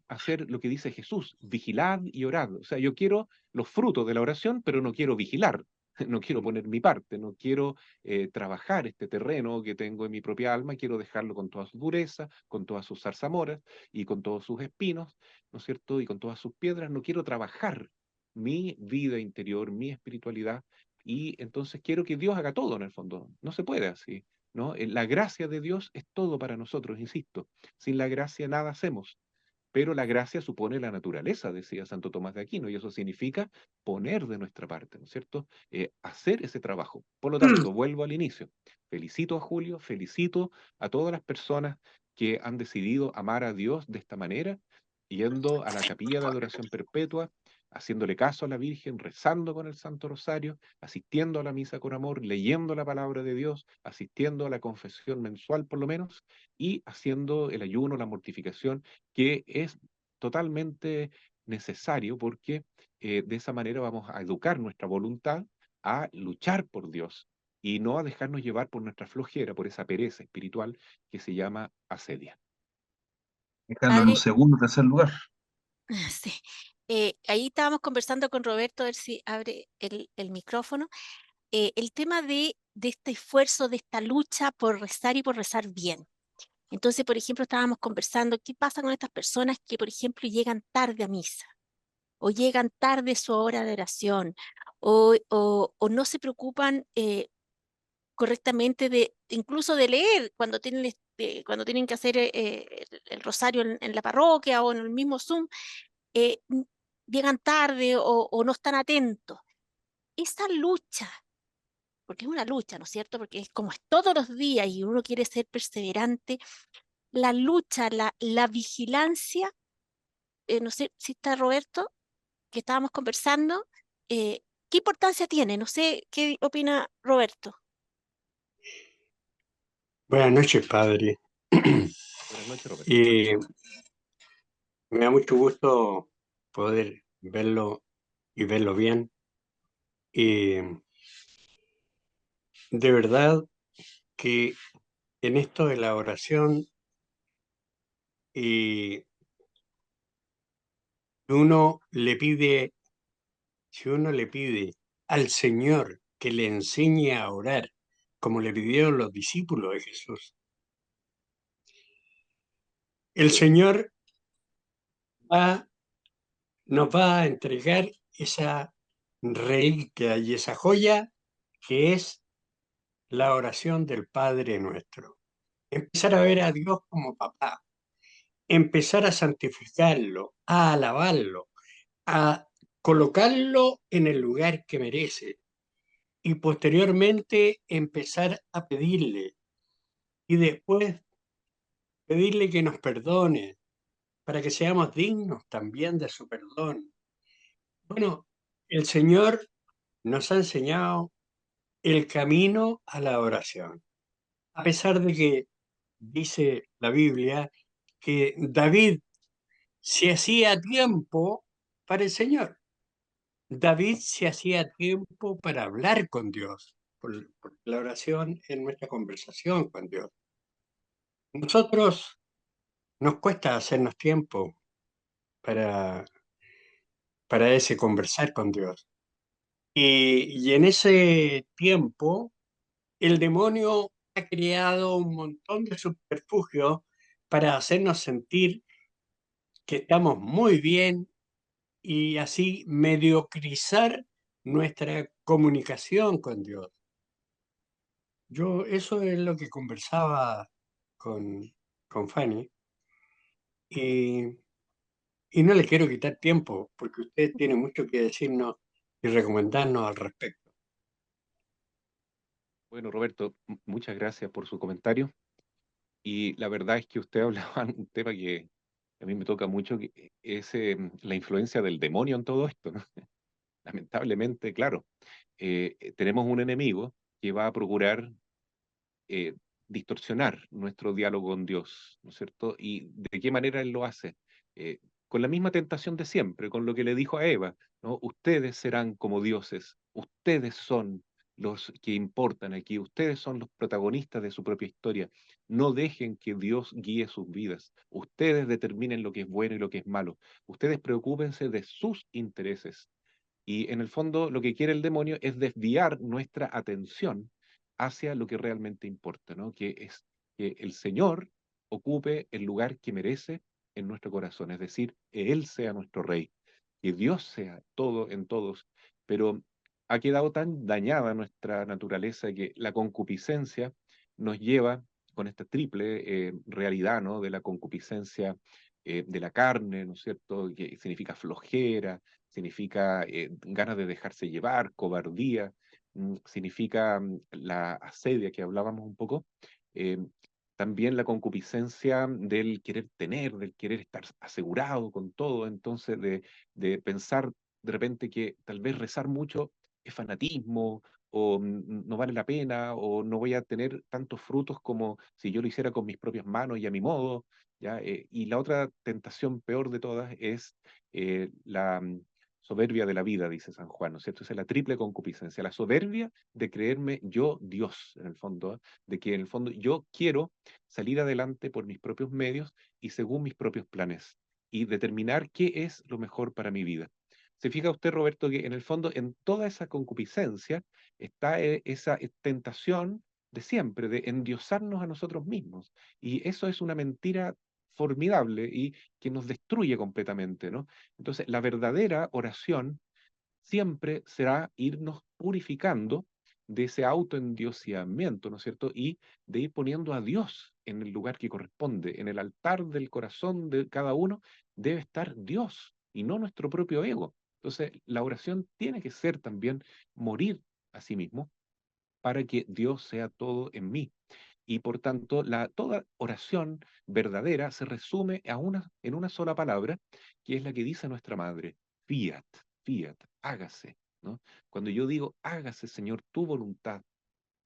hacer lo que dice Jesús, vigilad y orad. O sea, yo quiero los frutos de la oración, pero no quiero vigilar. No quiero poner mi parte, no quiero trabajar este terreno que tengo en mi propia alma, quiero dejarlo con toda su dureza, con todas sus zarzamoras y con todos sus espinos, ¿no es cierto? Y con todas sus piedras, no quiero trabajar mi vida interior, mi espiritualidad, y entonces quiero que Dios haga todo en el fondo. No se puede así, ¿no? La gracia de Dios es todo para nosotros, insisto. Sin la gracia nada hacemos. Pero la gracia supone la naturaleza, decía Santo Tomás de Aquino, y eso significa poner de nuestra parte, ¿no es cierto? Hacer ese trabajo. Por lo tanto, vuelvo al inicio. Felicito a Julio, felicito a todas las personas que han decidido amar a Dios de esta manera, yendo a la capilla de adoración perpetua, haciéndole caso a la Virgen, rezando con el Santo Rosario, asistiendo a la misa con amor, leyendo la palabra de Dios, asistiendo a la confesión mensual por lo menos, y haciendo el ayuno, la mortificación, que es totalmente necesario porque de esa manera vamos a educar nuestra voluntad a luchar por Dios y no a dejarnos llevar por nuestra flojera, por esa pereza espiritual que se llama asedia. Dejarlo en un Padre, segundo, tercer lugar. sí. Ahí estábamos conversando con Roberto, a ver si abre el micrófono. El tema de este esfuerzo, de esta lucha por rezar y por rezar bien. Entonces, por ejemplo, estábamos conversando, ¿qué pasa con estas personas que, por ejemplo, llegan tarde a misa? O llegan tarde a su hora de oración, o no se preocupan correctamente incluso de leer cuando tienen que hacer el rosario en la parroquia o en el mismo Zoom, eh, n- llegan tarde o no están atentos. Esa lucha, porque es una lucha, ¿no es cierto? Porque es como es todos los días y uno quiere ser perseverante, la lucha, la vigilancia, no sé si está Roberto, que estábamos conversando, ¿qué importancia tiene? No sé qué opina Roberto. Buenas noches, padre. Buenas noches, Roberto. Y me da mucho gusto poder verlo y verlo bien. Y de verdad que en esto de la oración y uno le pide, si uno le pide al Señor que le enseñe a orar, como le pidieron los discípulos de Jesús, el Señor va- nos va a entregar esa reliquia y esa joya que es la oración del Padre Nuestro. Empezar a ver a Dios como papá, empezar a santificarlo, a alabarlo, a colocarlo en el lugar que merece y posteriormente empezar a pedirle y después pedirle que nos perdone para que seamos dignos también de su perdón. Bueno, el Señor nos ha enseñado el camino a la oración, a pesar de que dice la Biblia que David se hacía tiempo para el Señor. David se hacía tiempo para hablar con Dios. por la oración en nuestra conversación con Dios. Nosotros nos cuesta hacernos tiempo para, para ese conversar con Dios. Y en ese tiempo, el demonio ha creado un montón de subterfugios para hacernos sentir que estamos muy bien y así mediocrizar nuestra comunicación con Dios. Eso es lo que conversaba con, con Fanny y, y no le quiero quitar tiempo porque usted tiene mucho que decirnos y recomendarnos al respecto. Bueno, Roberto, muchas gracias por su comentario. Y la verdad es que usted hablaba de un tema que a mí me toca mucho, que es la influencia del demonio en todo esto, ¿no? Lamentablemente, claro, tenemos un enemigo que va a procurar eh, distorsionar nuestro diálogo con Dios, ¿no es cierto? ¿Y de qué manera Él lo hace? Eh, con la misma tentación de siempre, con lo que le dijo a Eva, ¿no? Ustedes serán como dioses, ustedes son los que importan aquí, ustedes son los protagonistas de su propia historia. No dejen que Dios guíe sus vidas. Ustedes determinen lo que es bueno y lo que es malo. Ustedes preocúpense de sus intereses. Y en el fondo lo que quiere el demonio es desviar nuestra atención hacia lo que realmente importa, ¿no? Que es que el Señor ocupe el lugar que merece en nuestro corazón, es decir, que Él sea nuestro Rey, que Dios sea todo en todos, pero ha quedado tan dañada nuestra naturaleza que la concupiscencia nos lleva con esta triple realidad, ¿no? De la concupiscencia de la carne, ¿no es cierto? Que significa flojera, significa ganas de dejarse llevar, cobardía, significa la asedia que hablábamos un poco, eh, también la concupiscencia del querer tener, del querer estar asegurado con todo, entonces de pensar de repente que tal vez rezar mucho es fanatismo, o no vale la pena, o no voy a tener tantos frutos como si yo lo hiciera con mis propias manos y a mi modo, ¿ya? Y la otra tentación peor de todas es la soberbia de la vida, dice San Juan, ¿no es cierto? Esa es la triple concupiscencia, la soberbia de creerme yo Dios, en el fondo, ¿eh? De que en el fondo yo quiero salir adelante por mis propios medios y según mis propios planes y determinar qué es lo mejor para mi vida. ¿Se fija usted, Roberto, que en el fondo en toda esa concupiscencia está esa tentación de siempre, de endiosarnos a nosotros mismos? Y eso es una mentira formidable y que nos destruye completamente, ¿no? Entonces, la verdadera oración siempre será irnos purificando de ese autoendiosamiento, ¿no es cierto? Y de ir poniendo a Dios en el lugar que corresponde, en el altar del corazón de cada uno debe estar Dios y no nuestro propio ego. Entonces, la oración tiene que ser también morir a sí mismo para que Dios sea todo en mí. Y por tanto, toda oración verdadera se resume en una sola palabra, que es la que dice nuestra madre, fiat, fiat, hágase, ¿no? Cuando yo digo, hágase, Señor, tu voluntad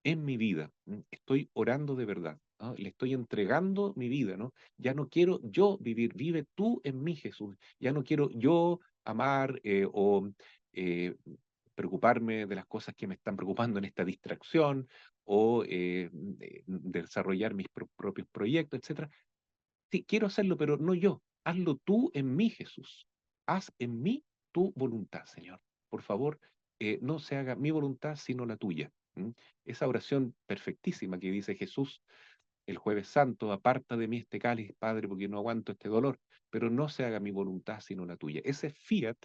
en mi vida, estoy orando de verdad, ¿no? Le estoy entregando mi vida, ¿no? Ya no quiero yo vivir, vive tú en mí, Jesús. Ya no quiero yo amar o preocuparme de las cosas que me están preocupando en esta distracción o de desarrollar mis propios proyectos, etcétera. Sí, quiero hacerlo, pero no yo. Hazlo tú en mí, Jesús. Haz en mí tu voluntad, Señor. Por favor, no se haga mi voluntad, sino la tuya. ¿Mm? Esa oración perfectísima que dice Jesús el Jueves Santo, aparta de mí este cáliz, Padre, porque no aguanto este dolor, pero no se haga mi voluntad, sino la tuya. Ese fiat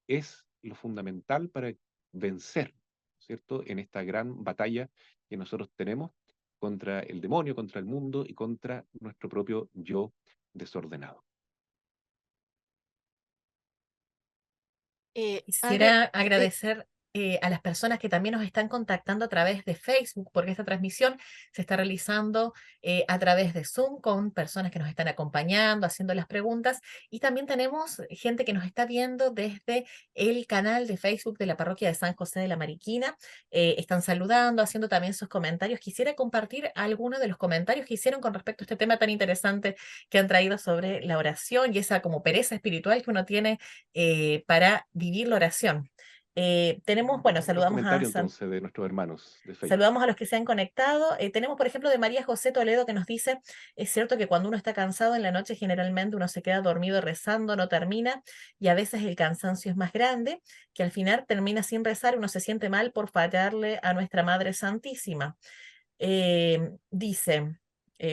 es lo fundamental para vencer, ¿cierto? En esta gran batalla que nosotros tenemos contra el demonio, contra el mundo y contra nuestro propio yo desordenado. Padre, Quisiera agradecer a las personas que también nos están contactando a través de Facebook, porque esta transmisión se está realizando a través de Zoom con personas que nos están acompañando, haciendo las preguntas, y también tenemos gente que nos está viendo desde el canal de Facebook de la Parroquia de San José de la Mariquina. Están saludando, haciendo también sus comentarios. Quisiera compartir algunos de los comentarios que hicieron con respecto a este tema tan interesante que han traído sobre la oración y esa como pereza espiritual que uno tiene para vivir la oración. Tenemos, bueno, Los saludamos a comentarios entonces de nuestros hermanos de Facebook. saludamos a los que se han conectado. Tenemos, por ejemplo, de María José Toledo que nos dice, es cierto que cuando uno está cansado en la noche generalmente uno se queda dormido rezando, no termina, y a veces el cansancio es más grande, que al final termina sin rezar y uno se siente mal por fallarle a nuestra Madre Santísima. Dice,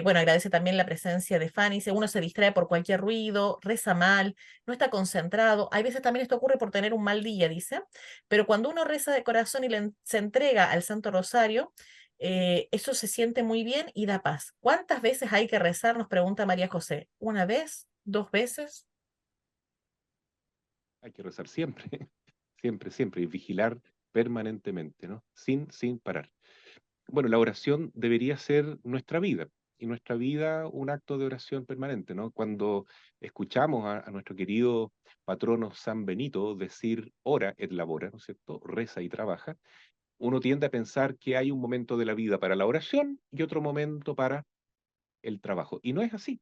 bueno, agradece también la presencia de Fanny, dice, uno se distrae por cualquier ruido, reza mal, no está concentrado. Hay veces también esto ocurre por tener un mal día, dice, pero cuando uno reza de corazón y se entrega al Santo Rosario, eso se siente muy bien y da paz. ¿Cuántas veces hay que rezar? Nos pregunta María José. ¿Una vez? ¿Dos veces? Hay que rezar siempre, siempre, siempre, y vigilar permanentemente, ¿no? Sin parar. Bueno, la oración debería ser nuestra vida, y nuestra vida un acto de oración permanente, ¿no? Cuando escuchamos a nuestro querido patrono San Benito decir ora et labora, ¿no es cierto? Reza y trabaja, uno tiende a pensar que hay un momento de la vida para la oración y otro momento para el trabajo. Y no es así.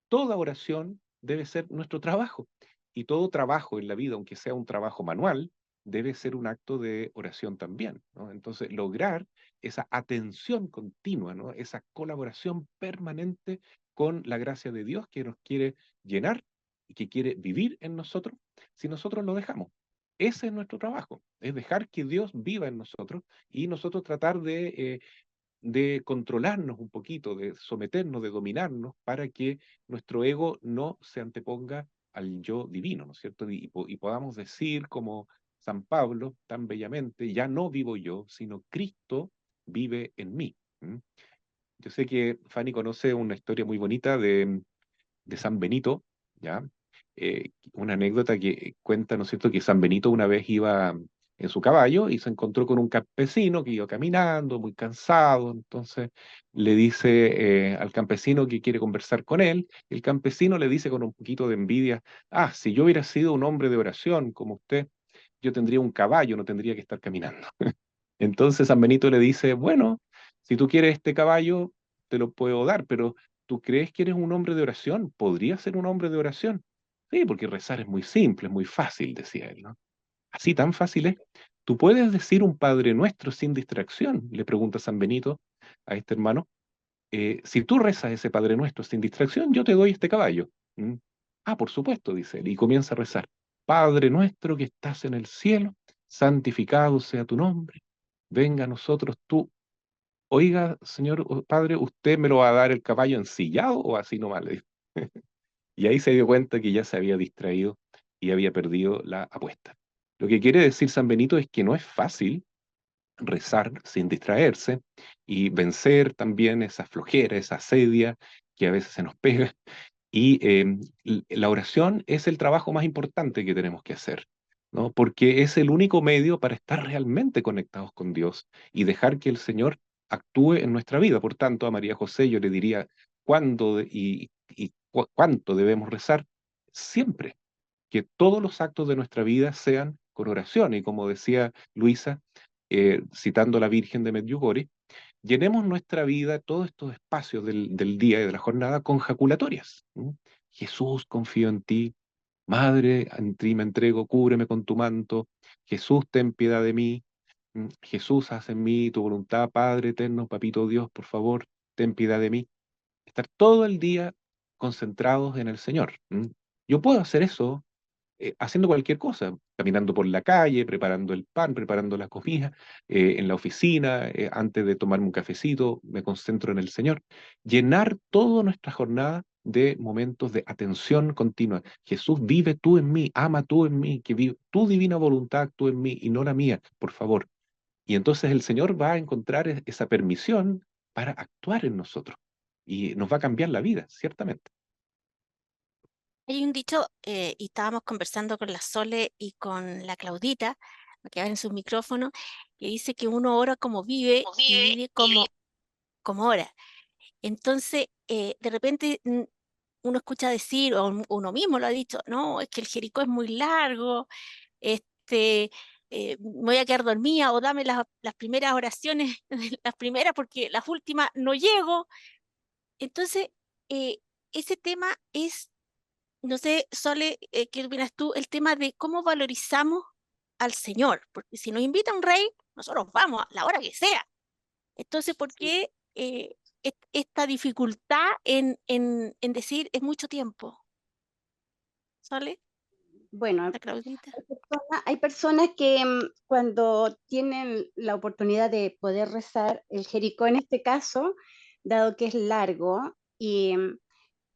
Toda oración debe ser nuestro trabajo. Y todo trabajo en la vida, aunque sea un trabajo manual, debe ser un acto de oración también, ¿no? Entonces, lograr esa atención continua, ¿no? Esa colaboración permanente con la gracia de Dios que nos quiere llenar y que quiere vivir en nosotros, si nosotros lo dejamos. Ese es nuestro trabajo, es dejar que Dios viva en nosotros y nosotros tratar de controlarnos un poquito, de someternos, de dominarnos, para que nuestro ego no se anteponga al yo divino, ¿no es cierto? Y podamos decir, como San Pablo, tan bellamente, ya no vivo yo, sino Cristo vive en mí. ¿Mm? Yo sé que Fanny conoce una historia muy bonita de San Benito, ¿ya? Una anécdota que cuenta, ¿no es cierto?, que San Benito una vez iba en su caballo y se encontró con un campesino que iba caminando, muy cansado, entonces le dice al campesino que quiere conversar con él, el campesino le dice con un poquito de envidia, ah, si yo hubiera sido un hombre de oración como usted, yo tendría un caballo, no tendría que estar caminando. Entonces San Benito le dice, bueno, si tú quieres este caballo, te lo puedo dar, pero ¿tú crees que eres un hombre de oración? ¿Podrías ser un hombre de oración? Sí, porque rezar es muy simple, es muy fácil, decía él, ¿no? Así tan fácil es. ¿Tú puedes decir un Padre Nuestro sin distracción? Le pregunta San Benito a este hermano. Si tú rezas ese Padre Nuestro sin distracción, yo te doy este caballo. ¿Mm? Ah, por supuesto, dice él, y comienza a rezar. Padre Nuestro que estás en el cielo, santificado sea tu nombre, venga a nosotros tú. Oiga, señor padre, ¿usted me lo va a dar el caballo ensillado o así nomás? Le dijo. Y ahí se dio cuenta que ya se había distraído y había perdido la apuesta. Lo que quiere decir San Benito es que no es fácil rezar sin distraerse y vencer también esa flojera, esa asedia que a veces se nos pega. Y la oración es el trabajo más importante que tenemos que hacer, ¿no? Porque es el único medio para estar realmente conectados con Dios y dejar que el Señor actúe en nuestra vida. Por tanto, a María José yo le diría, ¿cuándo cuánto debemos rezar? Siempre, que todos los actos de nuestra vida sean con oración. Y como decía Luisa, citando a la Virgen de Medjugorje, llenemos nuestra vida, todos estos espacios del día y de la jornada, con jaculatorias. ¿Mm? Jesús, confío en ti. Madre, en ti me entrego, cúbreme con tu manto. Jesús, ten piedad de mí. Jesús, haz en mí tu voluntad, Padre eterno, Papito Dios, por favor, ten piedad de mí. Estar todo el día concentrados en el Señor. Yo puedo hacer eso haciendo cualquier cosa, caminando por la calle, preparando el pan, preparando la comida, en la oficina, antes de tomarme un cafecito, me concentro en el Señor. Llenar toda nuestra jornada de momentos de atención continua. Jesús, vive tú en mí, ama tú en mí, que vive tu divina voluntad actúe en mí y no la mía, por favor. Y entonces el Señor va a encontrar esa permisión para actuar en nosotros y nos va a cambiar la vida, ciertamente. Hay un dicho, y estábamos conversando con la Sole y con la Claudita, que abren sus micrófonos, que dice que uno ora como vive y vive como ora. Entonces, de repente uno escucha decir, o uno mismo lo ha dicho, no, es que el Jericó es muy largo, este, me voy a quedar dormida, o dame las primeras oraciones, las primeras, porque las últimas no llego. Entonces, ese tema es, no sé, Sole, ¿qué opinas tú? El tema de cómo valorizamos al Señor, porque si nos invita un rey, nosotros vamos a la hora que sea. Entonces, ¿por qué esta dificultad en decir es mucho tiempo? ¿Sale? Bueno, La Claudita. hay personas que cuando tienen la oportunidad de poder rezar el Jericó en este caso, dado que es largo y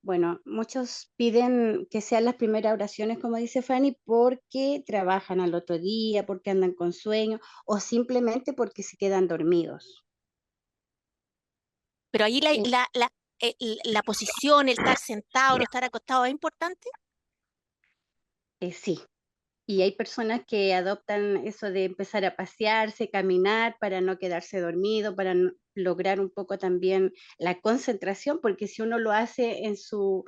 bueno, muchos piden que sean las primeras oraciones, como dice Fanny, porque trabajan al otro día, porque andan con sueño o simplemente porque se quedan dormidos. Pero ahí Eh, la posición, el estar sentado, no estar acostado, ¿es importante? sí, y hay personas que adoptan eso de empezar a pasearse, caminar para no quedarse dormido, para lograr un poco también la concentración, porque si uno lo hace en su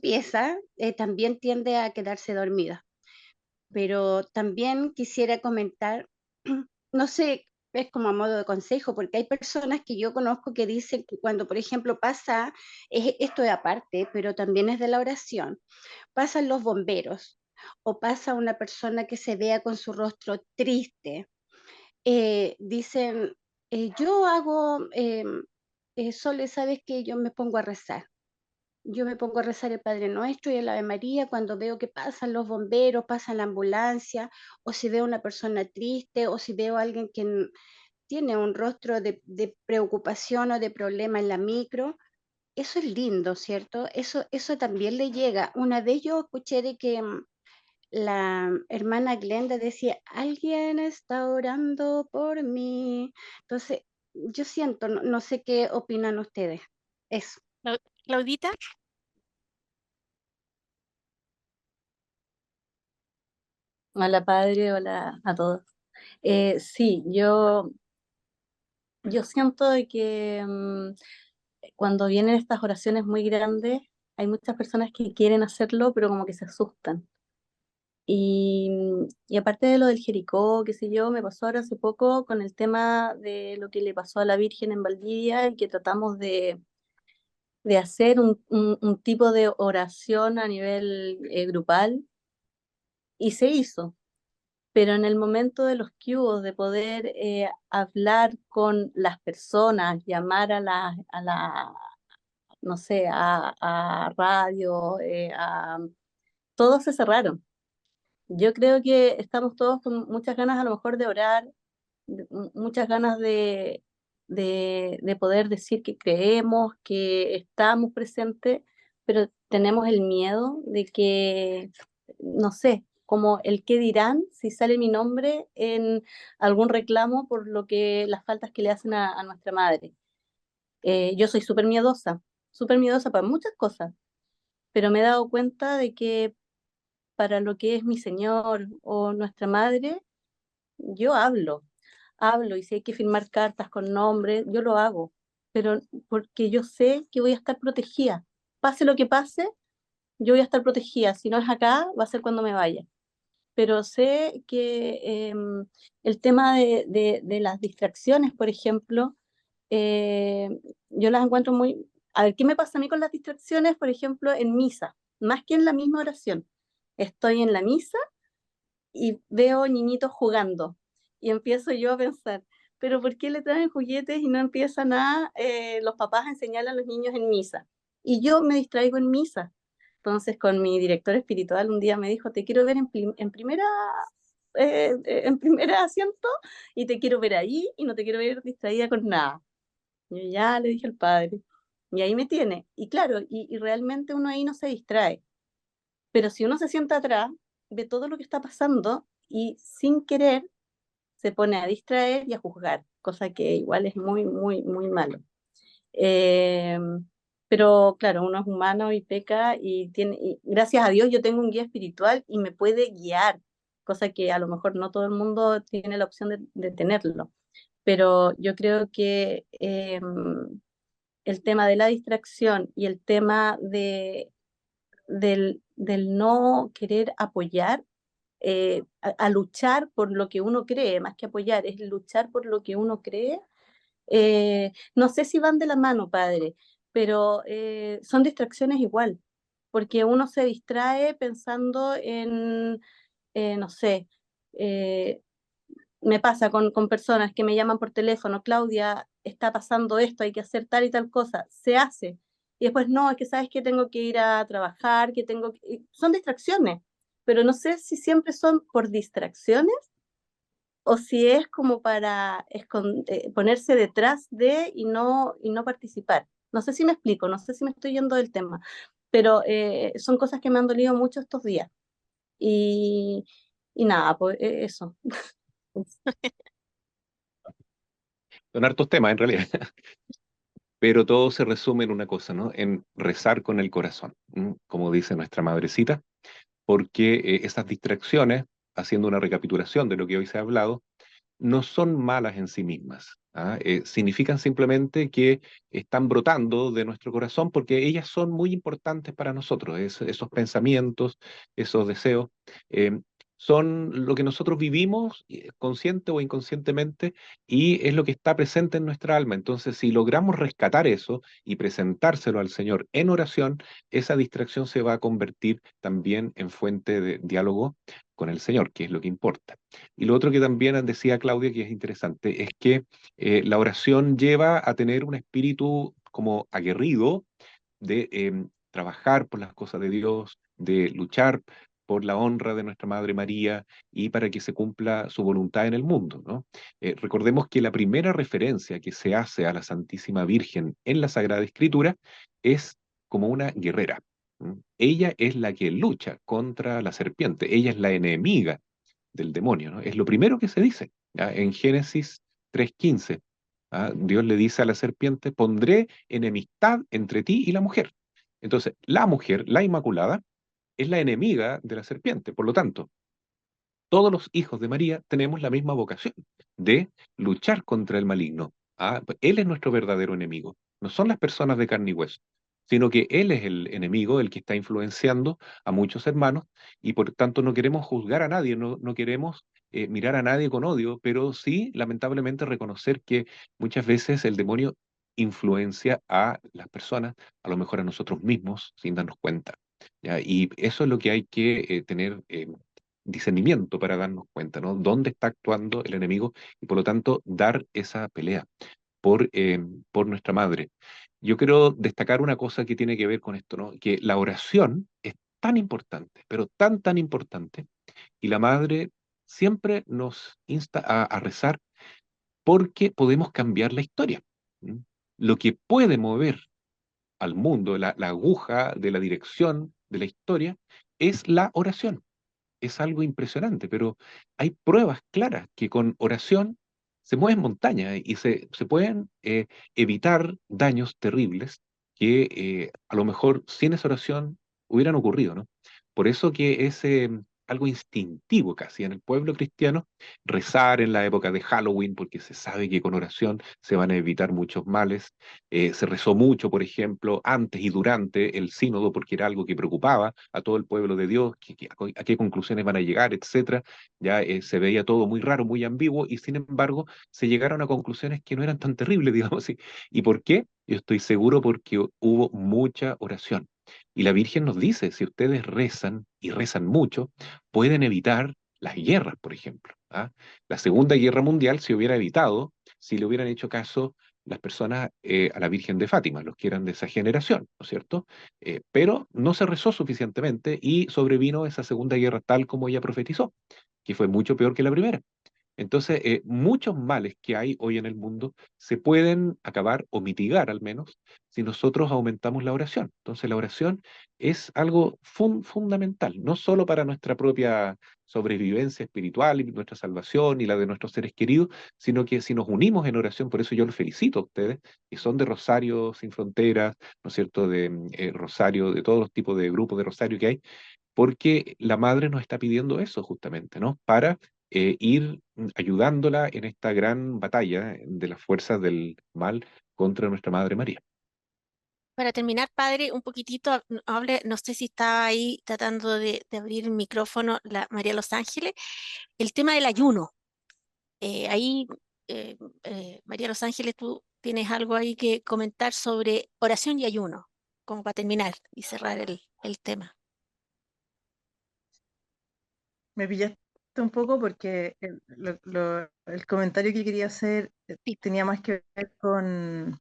pieza, también tiende a quedarse dormida. Pero también quisiera comentar, no sé, es como a modo de consejo, porque hay personas que yo conozco que dicen que cuando, por ejemplo, pasa, esto es aparte, pero también es de la oración, pasan los bomberos o pasa una persona que se vea con su rostro triste, dicen, yo hago, Sole, sabes que yo me pongo a rezar. Yo me pongo a rezar el Padre Nuestro y el Ave María cuando veo que pasan los bomberos, pasa la ambulancia, o si veo una persona triste, o si veo a alguien que tiene un rostro de preocupación o de problema en la micro. Eso es lindo, ¿cierto? Eso también le llega. Una vez yo escuché de que la hermana Glenda decía, alguien está orando por mí. Entonces, yo siento, no sé qué opinan ustedes. Eso. Claudita. Hola padre, hola a todos. Sí, yo siento de que cuando vienen estas oraciones muy grandes, hay muchas personas que quieren hacerlo, pero como que se asustan. Y aparte de lo del Jericó, qué sé yo, me pasó ahora hace poco con el tema de lo que le pasó a la Virgen en Valdivia y que tratamos de hacer un tipo de oración a nivel grupal y se hizo. Pero en el momento de los cubos, de poder hablar con las personas, llamar no sé, a radio, todos se cerraron. Yo creo que estamos todos con muchas ganas a lo mejor de orar, muchas ganas de poder decir que creemos, que estamos presentes, pero tenemos el miedo de que, no sé, como el qué dirán si sale mi nombre en algún reclamo por lo que las faltas que le hacen a nuestra madre. Yo soy súper miedosa para muchas cosas, pero me he dado cuenta de que para lo que es mi Señor o nuestra madre, yo hablo y si hay que firmar cartas con nombre, yo lo hago, pero porque yo sé que voy a estar protegida. Pase lo que pase, yo voy a estar protegida. Si no es acá, va a ser cuando me vaya. Pero sé que el tema de las distracciones, por ejemplo, yo las encuentro muy... A ver, ¿qué me pasa a mí con las distracciones, por ejemplo, en misa? Más que en la misma oración. Estoy en la misa y veo niñitos jugando y empiezo yo a pensar, pero ¿por qué le traen juguetes y no empiezan los papás a enseñarle a los niños en misa? Y yo me distraigo en misa. Entonces con mi director espiritual un día me dijo, te quiero ver en primera asiento y te quiero ver ahí y no te quiero ver distraída con nada. Yo ya le dije al padre. Y ahí me tiene. Y claro, y realmente uno ahí no se distrae. Pero si uno se sienta atrás, ve todo lo que está pasando y sin querer se pone a distraer y a juzgar, cosa que igual es muy, muy, muy malo. Eh, pero claro, uno es humano y peca y gracias a Dios yo tengo un guía espiritual y me puede guiar, cosa que a lo mejor no todo el mundo tiene la opción de tenerlo. Pero yo creo que el tema de la distracción y el tema del no querer apoyar, a luchar por lo que uno cree, más que apoyar, es luchar por lo que uno cree. No sé si van de la mano, padre, pero son distracciones igual, porque uno se distrae pensando en, no sé, Me pasa con personas que me llaman por teléfono, Claudia, está pasando esto, hay que hacer tal y tal cosa, se hace. Y después, no, es que sabes que tengo que ir a trabajar, que tengo que... Son distracciones, pero no sé si siempre son por distracciones o si es como para ponerse detrás de y no participar. No sé si me explico, no sé si me estoy yendo del tema, pero son cosas que me han dolido mucho estos días. Y, y nada, pues eso. Son hartos temas en realidad, pero todo se resume en una cosa, ¿no? En rezar con el corazón, como dice nuestra madrecita, porque esas distracciones, haciendo una recapitulación de lo que hoy se ha hablado, no son malas en sí mismas. ¿Ah? Significan simplemente que están brotando de nuestro corazón porque ellas son muy importantes para nosotros. Esos pensamientos, esos deseos, eh, son lo que nosotros vivimos, consciente o inconscientemente, y es lo que está presente en nuestra alma. Entonces, si logramos rescatar eso y presentárselo al Señor en oración, esa distracción se va a convertir también en fuente de diálogo con el Señor, que es lo que importa. Y lo otro que también decía Claudia, que es interesante, es que la oración lleva a tener un espíritu como aguerrido de trabajar por las cosas de Dios, de luchar por la honra de nuestra Madre María y para que se cumpla su voluntad en el mundo, ¿no? Recordemos que la primera referencia que se hace a la Santísima Virgen en la Sagrada Escritura es como una guerrera. Ella es la que lucha contra la serpiente, ella es la enemiga del demonio, ¿no? Es lo primero que se dice, ¿ya? En Génesis 3:15. ¿Ah? Dios le dice a la serpiente, pondré enemistad entre ti y la mujer. Entonces, la mujer, la Inmaculada, es la enemiga de la serpiente. Por lo tanto, todos los hijos de María tenemos la misma vocación de luchar contra el maligno. ¿Ah? Él es nuestro verdadero enemigo. No son las personas de carne y hueso, sino que Él es el enemigo, el que está influenciando a muchos hermanos, y por tanto no queremos juzgar a nadie, no queremos mirar a nadie con odio, pero sí, lamentablemente, reconocer que muchas veces el demonio influencia a las personas, a lo mejor a nosotros mismos, sin darnos cuenta. ¿Ya? Y eso es lo que hay que tener discernimiento para darnos cuenta, ¿no? Dónde está actuando el enemigo y por lo tanto dar esa pelea por nuestra madre. Yo quiero destacar una cosa que tiene que ver con esto, ¿no? Que la oración es tan importante, pero tan importante, y la madre siempre nos insta a rezar porque podemos cambiar la historia. ¿Mm? Lo que puede mover al mundo, la aguja de la dirección de la historia, es la oración. Es algo impresionante, pero hay pruebas claras que con oración se mueven montañas y se pueden evitar daños terribles que a lo mejor sin esa oración hubieran ocurrido, ¿no? Por eso que es algo instintivo casi en el pueblo cristiano rezar en la época de Halloween, porque se sabe que con oración se van a evitar muchos males. Se rezó mucho, por ejemplo, antes y durante el sínodo, porque era algo que preocupaba a todo el pueblo de Dios, a qué conclusiones van a llegar, etcétera. Ya se veía todo muy raro, muy ambiguo, y sin embargo se llegaron a conclusiones que no eran tan terribles, digamos así. ¿Y por qué? Yo estoy seguro porque hubo mucha oración. Y la Virgen nos dice, si ustedes rezan y rezan mucho, pueden evitar las guerras, por ejemplo. ¿Ah? La Segunda Guerra Mundial se hubiera evitado si le hubieran hecho caso las personas a la Virgen de Fátima, los que eran de esa generación, ¿no es cierto? Pero no se rezó suficientemente y sobrevino esa Segunda Guerra tal como ella profetizó, que fue mucho peor que la primera. Entonces, muchos males que hay hoy en el mundo se pueden acabar o mitigar al menos si nosotros aumentamos la oración. Entonces, la oración es algo fundamental, no solo para nuestra propia sobrevivencia espiritual y nuestra salvación y la de nuestros seres queridos, sino que si nos unimos en oración, por eso yo los felicito a ustedes, que son de Rosario Sin Fronteras, ¿no es cierto?, de Rosario, de todos los tipos de grupos de Rosario que hay, porque la madre nos está pidiendo eso justamente, ¿no? Para ir ayudándola en esta gran batalla de las fuerzas del mal contra nuestra Madre María. Para terminar, padre, un poquitito, hable, no sé si está ahí tratando de abrir el micrófono la María Los Ángeles, el tema del ayuno. Ahí, María Los Ángeles, tú tienes algo ahí que comentar sobre oración y ayuno, como para terminar y cerrar el tema. Me pillaste un poco porque el comentario que quería hacer Sí. tenía más que ver con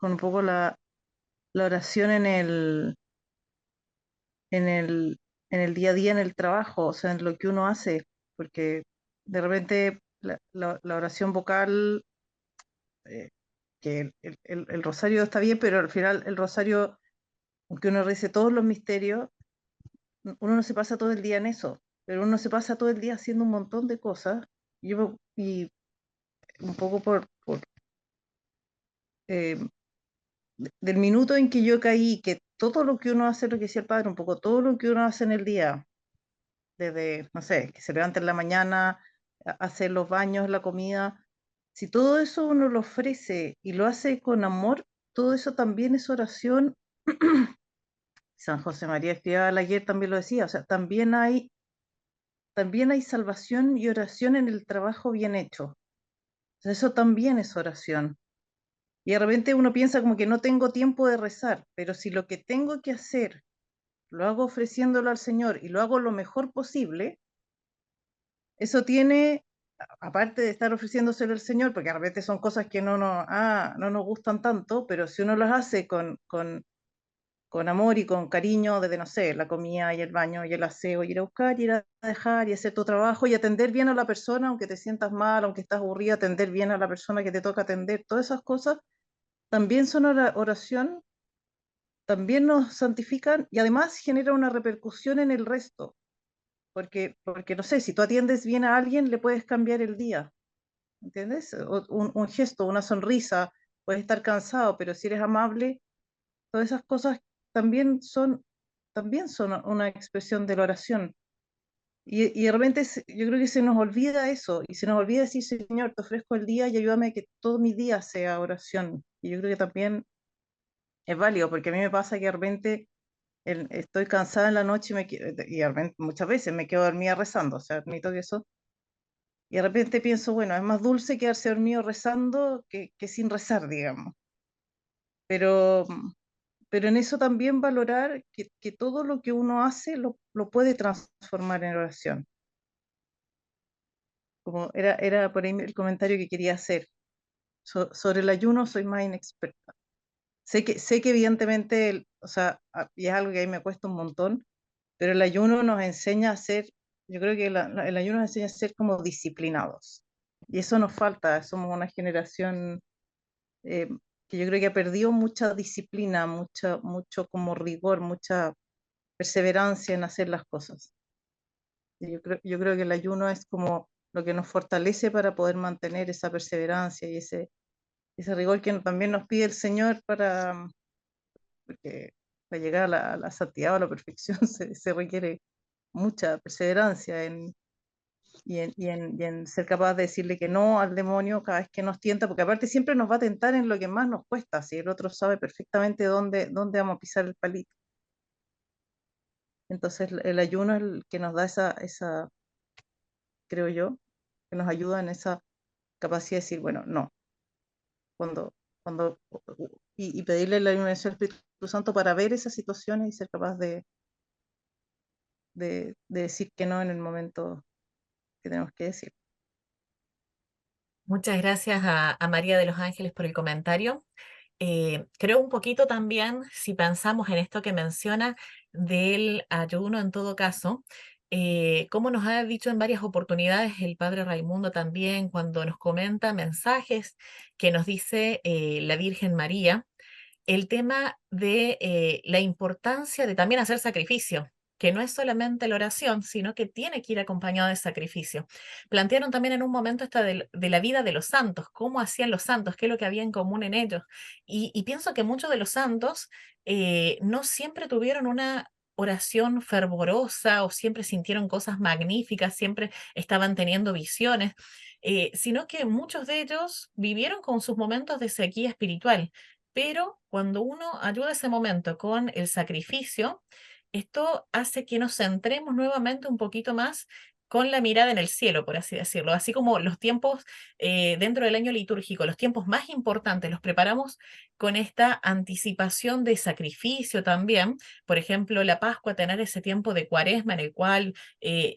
un poco la oración en el, en el día a día, en el trabajo, o sea, en lo que uno hace, porque de repente la oración vocal, eh, que el rosario está bien, pero al final el rosario, aunque uno rece todos los misterios, uno no se pasa todo el día en eso, pero uno se pasa todo el día haciendo un montón de cosas. Y un poco eh, del minuto en que yo caí, que todo lo que uno hace, lo que decía el padre, un poco todo lo que uno hace en el día, desde, no sé, que se levanta en la mañana, hacer los baños, la comida, si todo eso uno lo ofrece y lo hace con amor, todo eso también es oración. San José María Escrivá ayer también lo decía, o sea, también hay salvación y oración en el trabajo bien hecho. O sea, eso también es oración. Y de repente uno piensa como que no tengo tiempo de rezar, pero si lo que tengo que hacer lo hago ofreciéndolo al Señor y lo hago lo mejor posible, eso tiene, aparte de estar ofreciéndoselo al Señor, porque de repente son cosas que no nos gustan tanto, pero si uno las hace con amor y con cariño, desde, no sé, la comida y el baño y el aseo, y ir a buscar, y ir a dejar y hacer tu trabajo y atender bien a la persona, aunque te sientas mal, aunque estás aburrida, atender bien a la persona que te toca atender, todas esas cosas también son oración, también nos santifican y además genera una repercusión en el resto, porque no sé, si tú atiendes bien a alguien, le puedes cambiar el día, ¿entiendes? Un gesto, una sonrisa, puedes estar cansado, pero si eres amable, todas esas cosas también también son una expresión de la oración. Y de repente yo creo que se nos olvida eso, y se nos olvida decir, Señor, te ofrezco el día y ayúdame a que todo mi día sea oración. Y yo creo que también es válido, porque a mí me pasa que de repente estoy cansada en la noche y de repente muchas veces me quedo dormida rezando, o sea, admito que eso, y de repente pienso, bueno, es más dulce quedarse dormido rezando que sin rezar, digamos. Pero, pero en eso también valorar que todo lo que uno hace lo puede transformar en oración. Como era por ahí el comentario que quería hacer. Sobre el ayuno soy más inexperta. Sé que evidentemente, o sea, y es algo que a mí me cuesta un montón, pero el ayuno nos enseña a ser, yo creo que el ayuno nos enseña a ser como disciplinados. Y eso nos falta, somos una generación eh, que yo creo que ha perdido mucha disciplina, mucho como rigor, mucha perseverancia en hacer las cosas. Y yo creo que el ayuno es como lo que nos fortalece para poder mantener esa perseverancia y ese rigor que también nos pide el Señor porque para llegar a la santidad o a la perfección se requiere mucha perseverancia y en ser capaz de decirle que no al demonio cada vez que nos tienta, porque aparte siempre nos va a tentar en lo que más nos cuesta, si el otro sabe perfectamente dónde vamos a pisar el palito. Entonces el ayuno es el que nos da creo yo, que nos ayuda en esa capacidad de decir, bueno, no, cuando y pedirle la iluminación al Espíritu Santo para ver esas situaciones y ser capaz de decir que no en el momento que tenemos que decir. Muchas gracias a María de los Ángeles por el comentario. Creo un poquito también, si pensamos en esto que menciona del ayuno en todo caso, como nos ha dicho en varias oportunidades el padre Raimundo también, cuando nos comenta mensajes que nos dice la Virgen María, el tema de la importancia de también hacer sacrificio, que no es solamente la oración, sino que tiene que ir acompañado de sacrificio. Plantearon también en un momento esta de la vida de los santos, cómo hacían los santos, qué es lo que había en común en ellos. Y pienso que muchos de los santos no siempre tuvieron una oración fervorosa o siempre sintieron cosas magníficas, siempre estaban teniendo visiones, sino que muchos de ellos vivieron con sus momentos de sequía espiritual, pero cuando uno ayuda a ese momento con el sacrificio, esto hace que nos centremos nuevamente un poquito más con la mirada en el cielo, por así decirlo. Así como los tiempos dentro del año litúrgico, los tiempos más importantes, los preparamos con esta anticipación de sacrificio también. Por ejemplo, la Pascua, tener ese tiempo de Cuaresma en el cual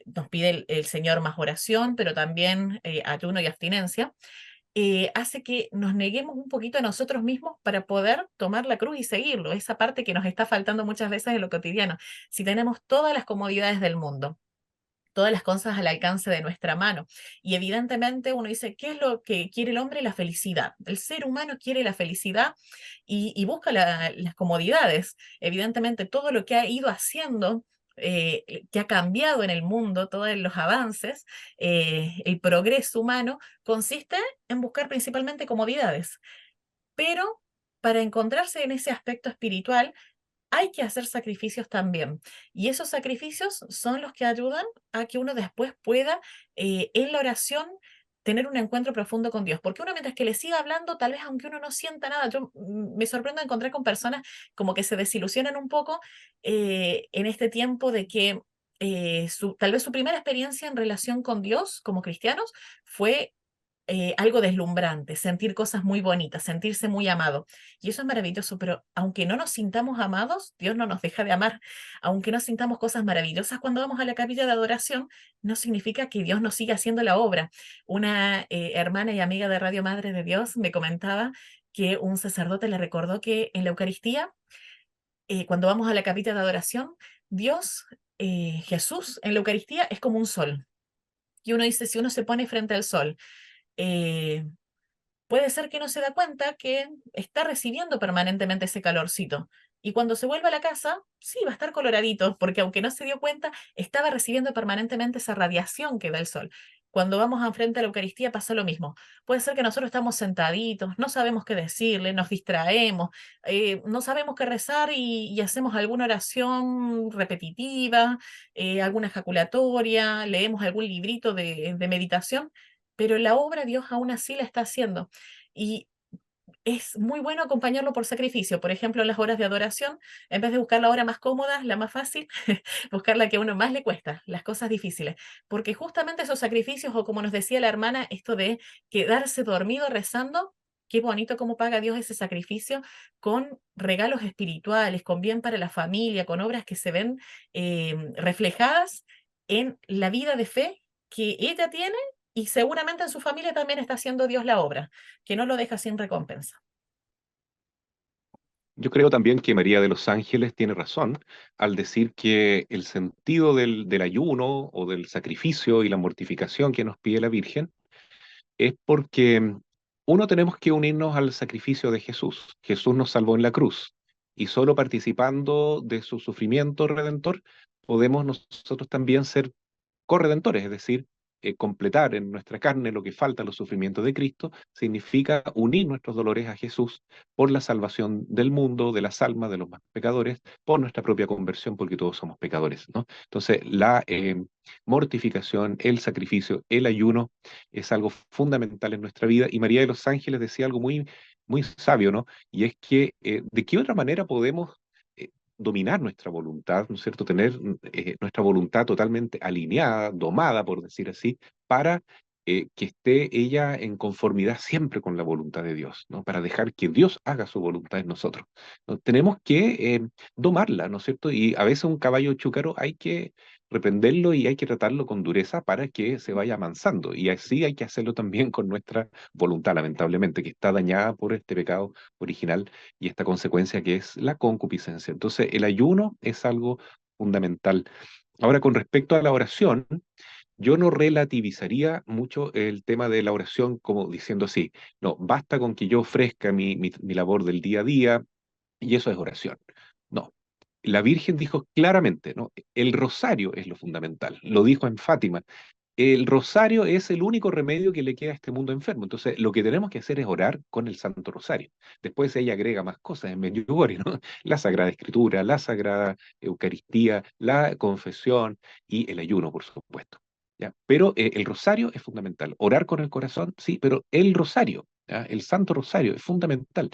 nos pide el Señor más oración, pero también ayuno y abstinencia. Hace que nos neguemos un poquito a nosotros mismos para poder tomar la cruz y seguirlo, esa parte que nos está faltando muchas veces en lo cotidiano. Si tenemos todas las comodidades del mundo, todas las cosas al alcance de nuestra mano. Y evidentemente uno dice, ¿qué es lo que quiere el hombre? La felicidad. El ser humano quiere la felicidad y busca las comodidades. Evidentemente todo lo que ha ido haciendo, que ha cambiado en el mundo, todos los avances, el progreso humano, consiste en buscar principalmente comodidades. Pero para encontrarse en ese aspecto espiritual, hay que hacer sacrificios también. Y esos sacrificios son los que ayudan a que uno después pueda, en la oración, tener un encuentro profundo con Dios. Porque uno mientras que le siga hablando, tal vez aunque uno no sienta nada, yo me sorprendo de encontrar con personas como que se desilusionan un poco en este tiempo de que tal vez su primera experiencia en relación con Dios como cristianos fue algo deslumbrante, sentir cosas muy bonitas, sentirse muy amado. Y eso es maravilloso, pero aunque no nos sintamos amados, Dios no nos deja de amar. Aunque no sintamos cosas maravillosas cuando vamos a la capilla de adoración, no significa que Dios no siga haciendo la obra. Una hermana y amiga de Radio Madre de Dios me comentaba que un sacerdote le recordó que en la Eucaristía, cuando vamos a la capilla de adoración, Dios, Jesús, en la Eucaristía es como un sol. Y uno dice, si uno se pone frente al sol, eh, puede ser que no se da cuenta que está recibiendo permanentemente ese calorcito. Y cuando se vuelva a la casa, sí, va a estar coloradito, porque aunque no se dio cuenta, estaba recibiendo permanentemente esa radiación que da el sol. Cuando vamos enfrente a la Eucaristía pasa lo mismo. Puede ser que nosotros estamos sentaditos, no sabemos qué decirle, nos distraemos, no sabemos qué rezar y hacemos alguna oración repetitiva, alguna ejaculatoria, leemos algún librito de meditación, pero la obra Dios aún así la está haciendo. Y es muy bueno acompañarlo por sacrificio. Por ejemplo, en las horas de adoración, en vez de buscar la hora más cómoda, la más fácil, buscar la que a uno más le cuesta, las cosas difíciles. Porque justamente esos sacrificios, o como nos decía la hermana, esto de quedarse dormido rezando, qué bonito cómo paga Dios ese sacrificio con regalos espirituales, con bien para la familia, con obras que se ven reflejadas en la vida de fe que ella tiene y seguramente en su familia también está haciendo Dios la obra, que no lo deja sin recompensa. Yo creo también que María de los Ángeles tiene razón al decir que el sentido del ayuno o del sacrificio y la mortificación que nos pide la Virgen es porque uno tenemos que unirnos al sacrificio de Jesús. Jesús nos salvó en la cruz y solo participando de su sufrimiento redentor podemos nosotros también ser corredentores, es decir, completar en nuestra carne lo que falta, los sufrimientos de Cristo, significa unir nuestros dolores a Jesús por la salvación del mundo, de las almas, de los más pecadores, por nuestra propia conversión, porque todos somos pecadores, ¿no? Entonces, la mortificación, el sacrificio, el ayuno es algo fundamental en nuestra vida, y María de los Ángeles decía algo muy, muy sabio, ¿no? Y es que, ¿de qué otra manera podemos dominar nuestra voluntad, ¿no es cierto? Tener nuestra voluntad totalmente alineada, domada, por decir así, para que esté ella en conformidad siempre con la voluntad de Dios, ¿no? Para dejar que Dios haga su voluntad en nosotros, ¿no? Tenemos que domarla, ¿no es cierto? Y a veces un caballo chúcaro hay que reprenderlo y hay que tratarlo con dureza para que se vaya amansando. Y así hay que hacerlo también con nuestra voluntad, lamentablemente, que está dañada por este pecado original y esta consecuencia que es la concupiscencia. Entonces, el ayuno es algo fundamental. Ahora, con respecto a la oración, yo no relativizaría mucho el tema de la oración como diciendo así, no, basta con que yo ofrezca mi labor del día a día y eso es oración. No. La Virgen dijo claramente, ¿no? El rosario es lo fundamental. Lo dijo en Fátima, el rosario es el único remedio que le queda a este mundo enfermo. Entonces, lo que tenemos que hacer es orar con el Santo Rosario. Después ella agrega más cosas en Medjugorje, ¿no? La Sagrada Escritura, la Sagrada Eucaristía, la confesión y el ayuno, por supuesto. ¿Ya? Pero el rosario es fundamental. Orar con el corazón, sí, pero el rosario, ¿ya? El Santo Rosario es fundamental.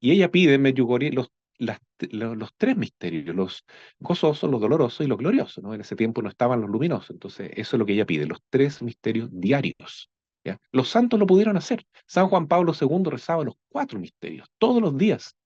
Y ella pide en Medjugorje los tres misterios, los gozosos, los dolorosos y los gloriosos, ¿no? En ese tiempo no estaban los luminosos, entonces eso es lo que ella pide, los tres misterios diarios. ¿Ya? Los santos lo pudieron hacer. San Juan Pablo II rezaba los cuatro misterios, todos los días.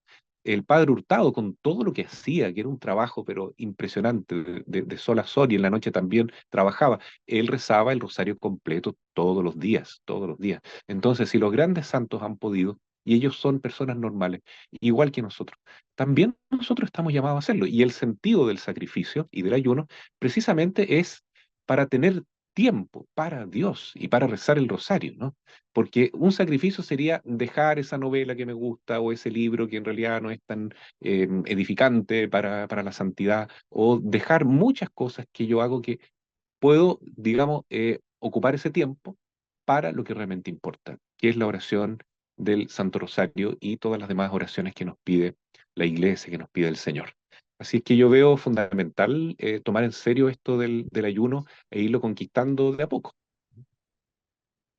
El padre Hurtado, con todo lo que hacía, que era un trabajo pero impresionante, de sol a sol, y en la noche también trabajaba, él rezaba el rosario completo todos los días, todos los días. Entonces, si los grandes santos han podido, y ellos son personas normales, igual que nosotros, también nosotros estamos llamados a hacerlo. Y el sentido del sacrificio y del ayuno precisamente es para tener tiempo para Dios y para rezar el rosario, ¿no? Porque un sacrificio sería dejar esa novela que me gusta o ese libro que en realidad no es tan edificante para la santidad, o dejar muchas cosas que yo hago que puedo, digamos, ocupar ese tiempo para lo que realmente importa, que es la oración del Santo Rosario y todas las demás oraciones que nos pide la Iglesia, que nos pide el Señor. Así es que yo veo fundamental tomar en serio esto del ayuno e irlo conquistando de a poco.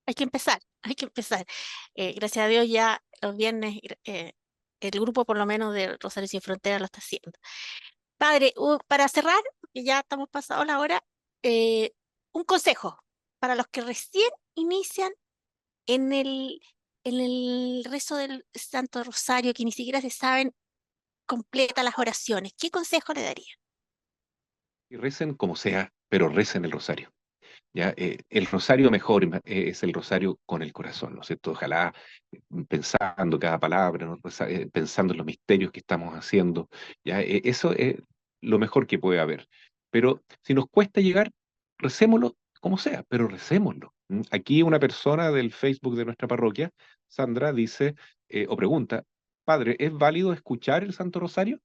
Hay que empezar, hay que empezar. Gracias a Dios ya los viernes el grupo por lo menos de Rosario Sin Fronteras lo está haciendo. Padre, para cerrar, porque ya estamos pasados la hora, un consejo para los que recién inician en el rezo del Santo Rosario, que ni siquiera se saben completa las oraciones. ¿Qué consejo le daría? Y recen como sea, pero recen el rosario. ¿Ya? El rosario mejor es el rosario con el corazón, ¿no es cierto? Ojalá pensando cada palabra, ¿no? Pensando en los misterios que estamos haciendo, ¿ya? Eso es lo mejor que puede haber. Pero si nos cuesta llegar, recémoslo como sea, pero recémoslo. ¿Mm? Aquí una persona del Facebook de nuestra parroquia, Sandra, dice o pregunta, Padre, ¿es válido escuchar el Santo Rosario?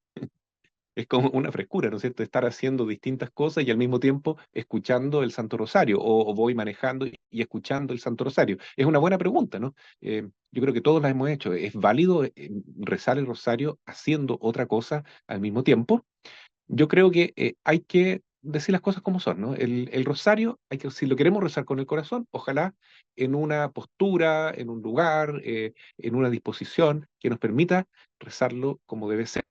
Es como una frescura, ¿no es cierto? Estar haciendo distintas cosas y al mismo tiempo escuchando el Santo Rosario, o voy manejando y escuchando el Santo Rosario. Es una buena pregunta, ¿no? Yo creo que todos la hemos hecho. ¿Es válido rezar el Rosario haciendo otra cosa al mismo tiempo? Yo creo que hay que decir las cosas como son, ¿no? El rosario, si lo queremos rezar con el corazón, ojalá en una postura, en un lugar, en una disposición que nos permita rezarlo como debe ser.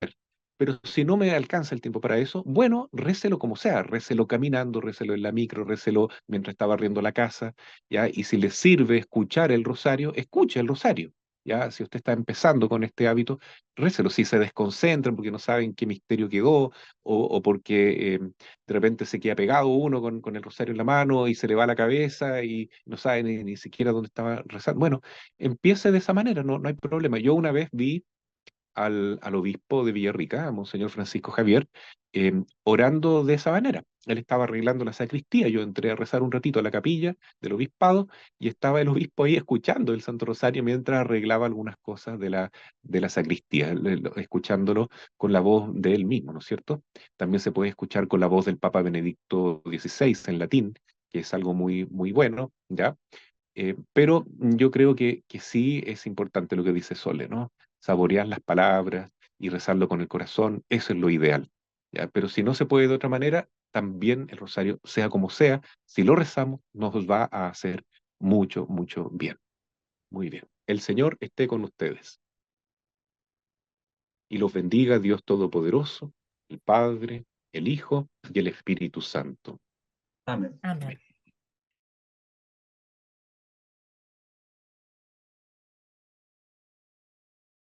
Pero si no me alcanza el tiempo para eso, bueno, récelo como sea, récelo caminando, récelo en la micro, récelo mientras está barriendo la casa, ¿ya? Y si le sirve escuchar el rosario, escuche el rosario. ¿Ya? Si usted está empezando con este hábito, récelo. Si se desconcentran porque no saben qué misterio quedó, o porque de repente se queda pegado uno con el rosario en la mano y se le va la cabeza y no sabe ni siquiera dónde estaba rezando. Bueno, empiece de esa manera, no hay problema. Yo una vez vi al obispo de Villarrica, a Monseñor Francisco Javier, orando de esa manera. Él estaba arreglando la sacristía, yo entré a rezar un ratito a la capilla del obispado y estaba el obispo ahí escuchando el Santo Rosario mientras arreglaba algunas cosas de la sacristía, escuchándolo con la voz de él mismo, ¿no es cierto? También se puede escuchar con la voz del Papa Benedicto XVI en latín, que es algo muy, muy bueno, ¿ya? Pero yo creo que sí es importante lo que dice Sole, ¿no? Saborear las palabras y rezarlo con el corazón, eso es lo ideal, ¿ya? Pero si no se puede de otra manera, también el rosario, sea como sea, si lo rezamos, nos va a hacer mucho, mucho bien. Muy bien. El Señor esté con ustedes y los bendiga Dios Todopoderoso, el Padre, el Hijo y el Espíritu Santo. Amén. Amén.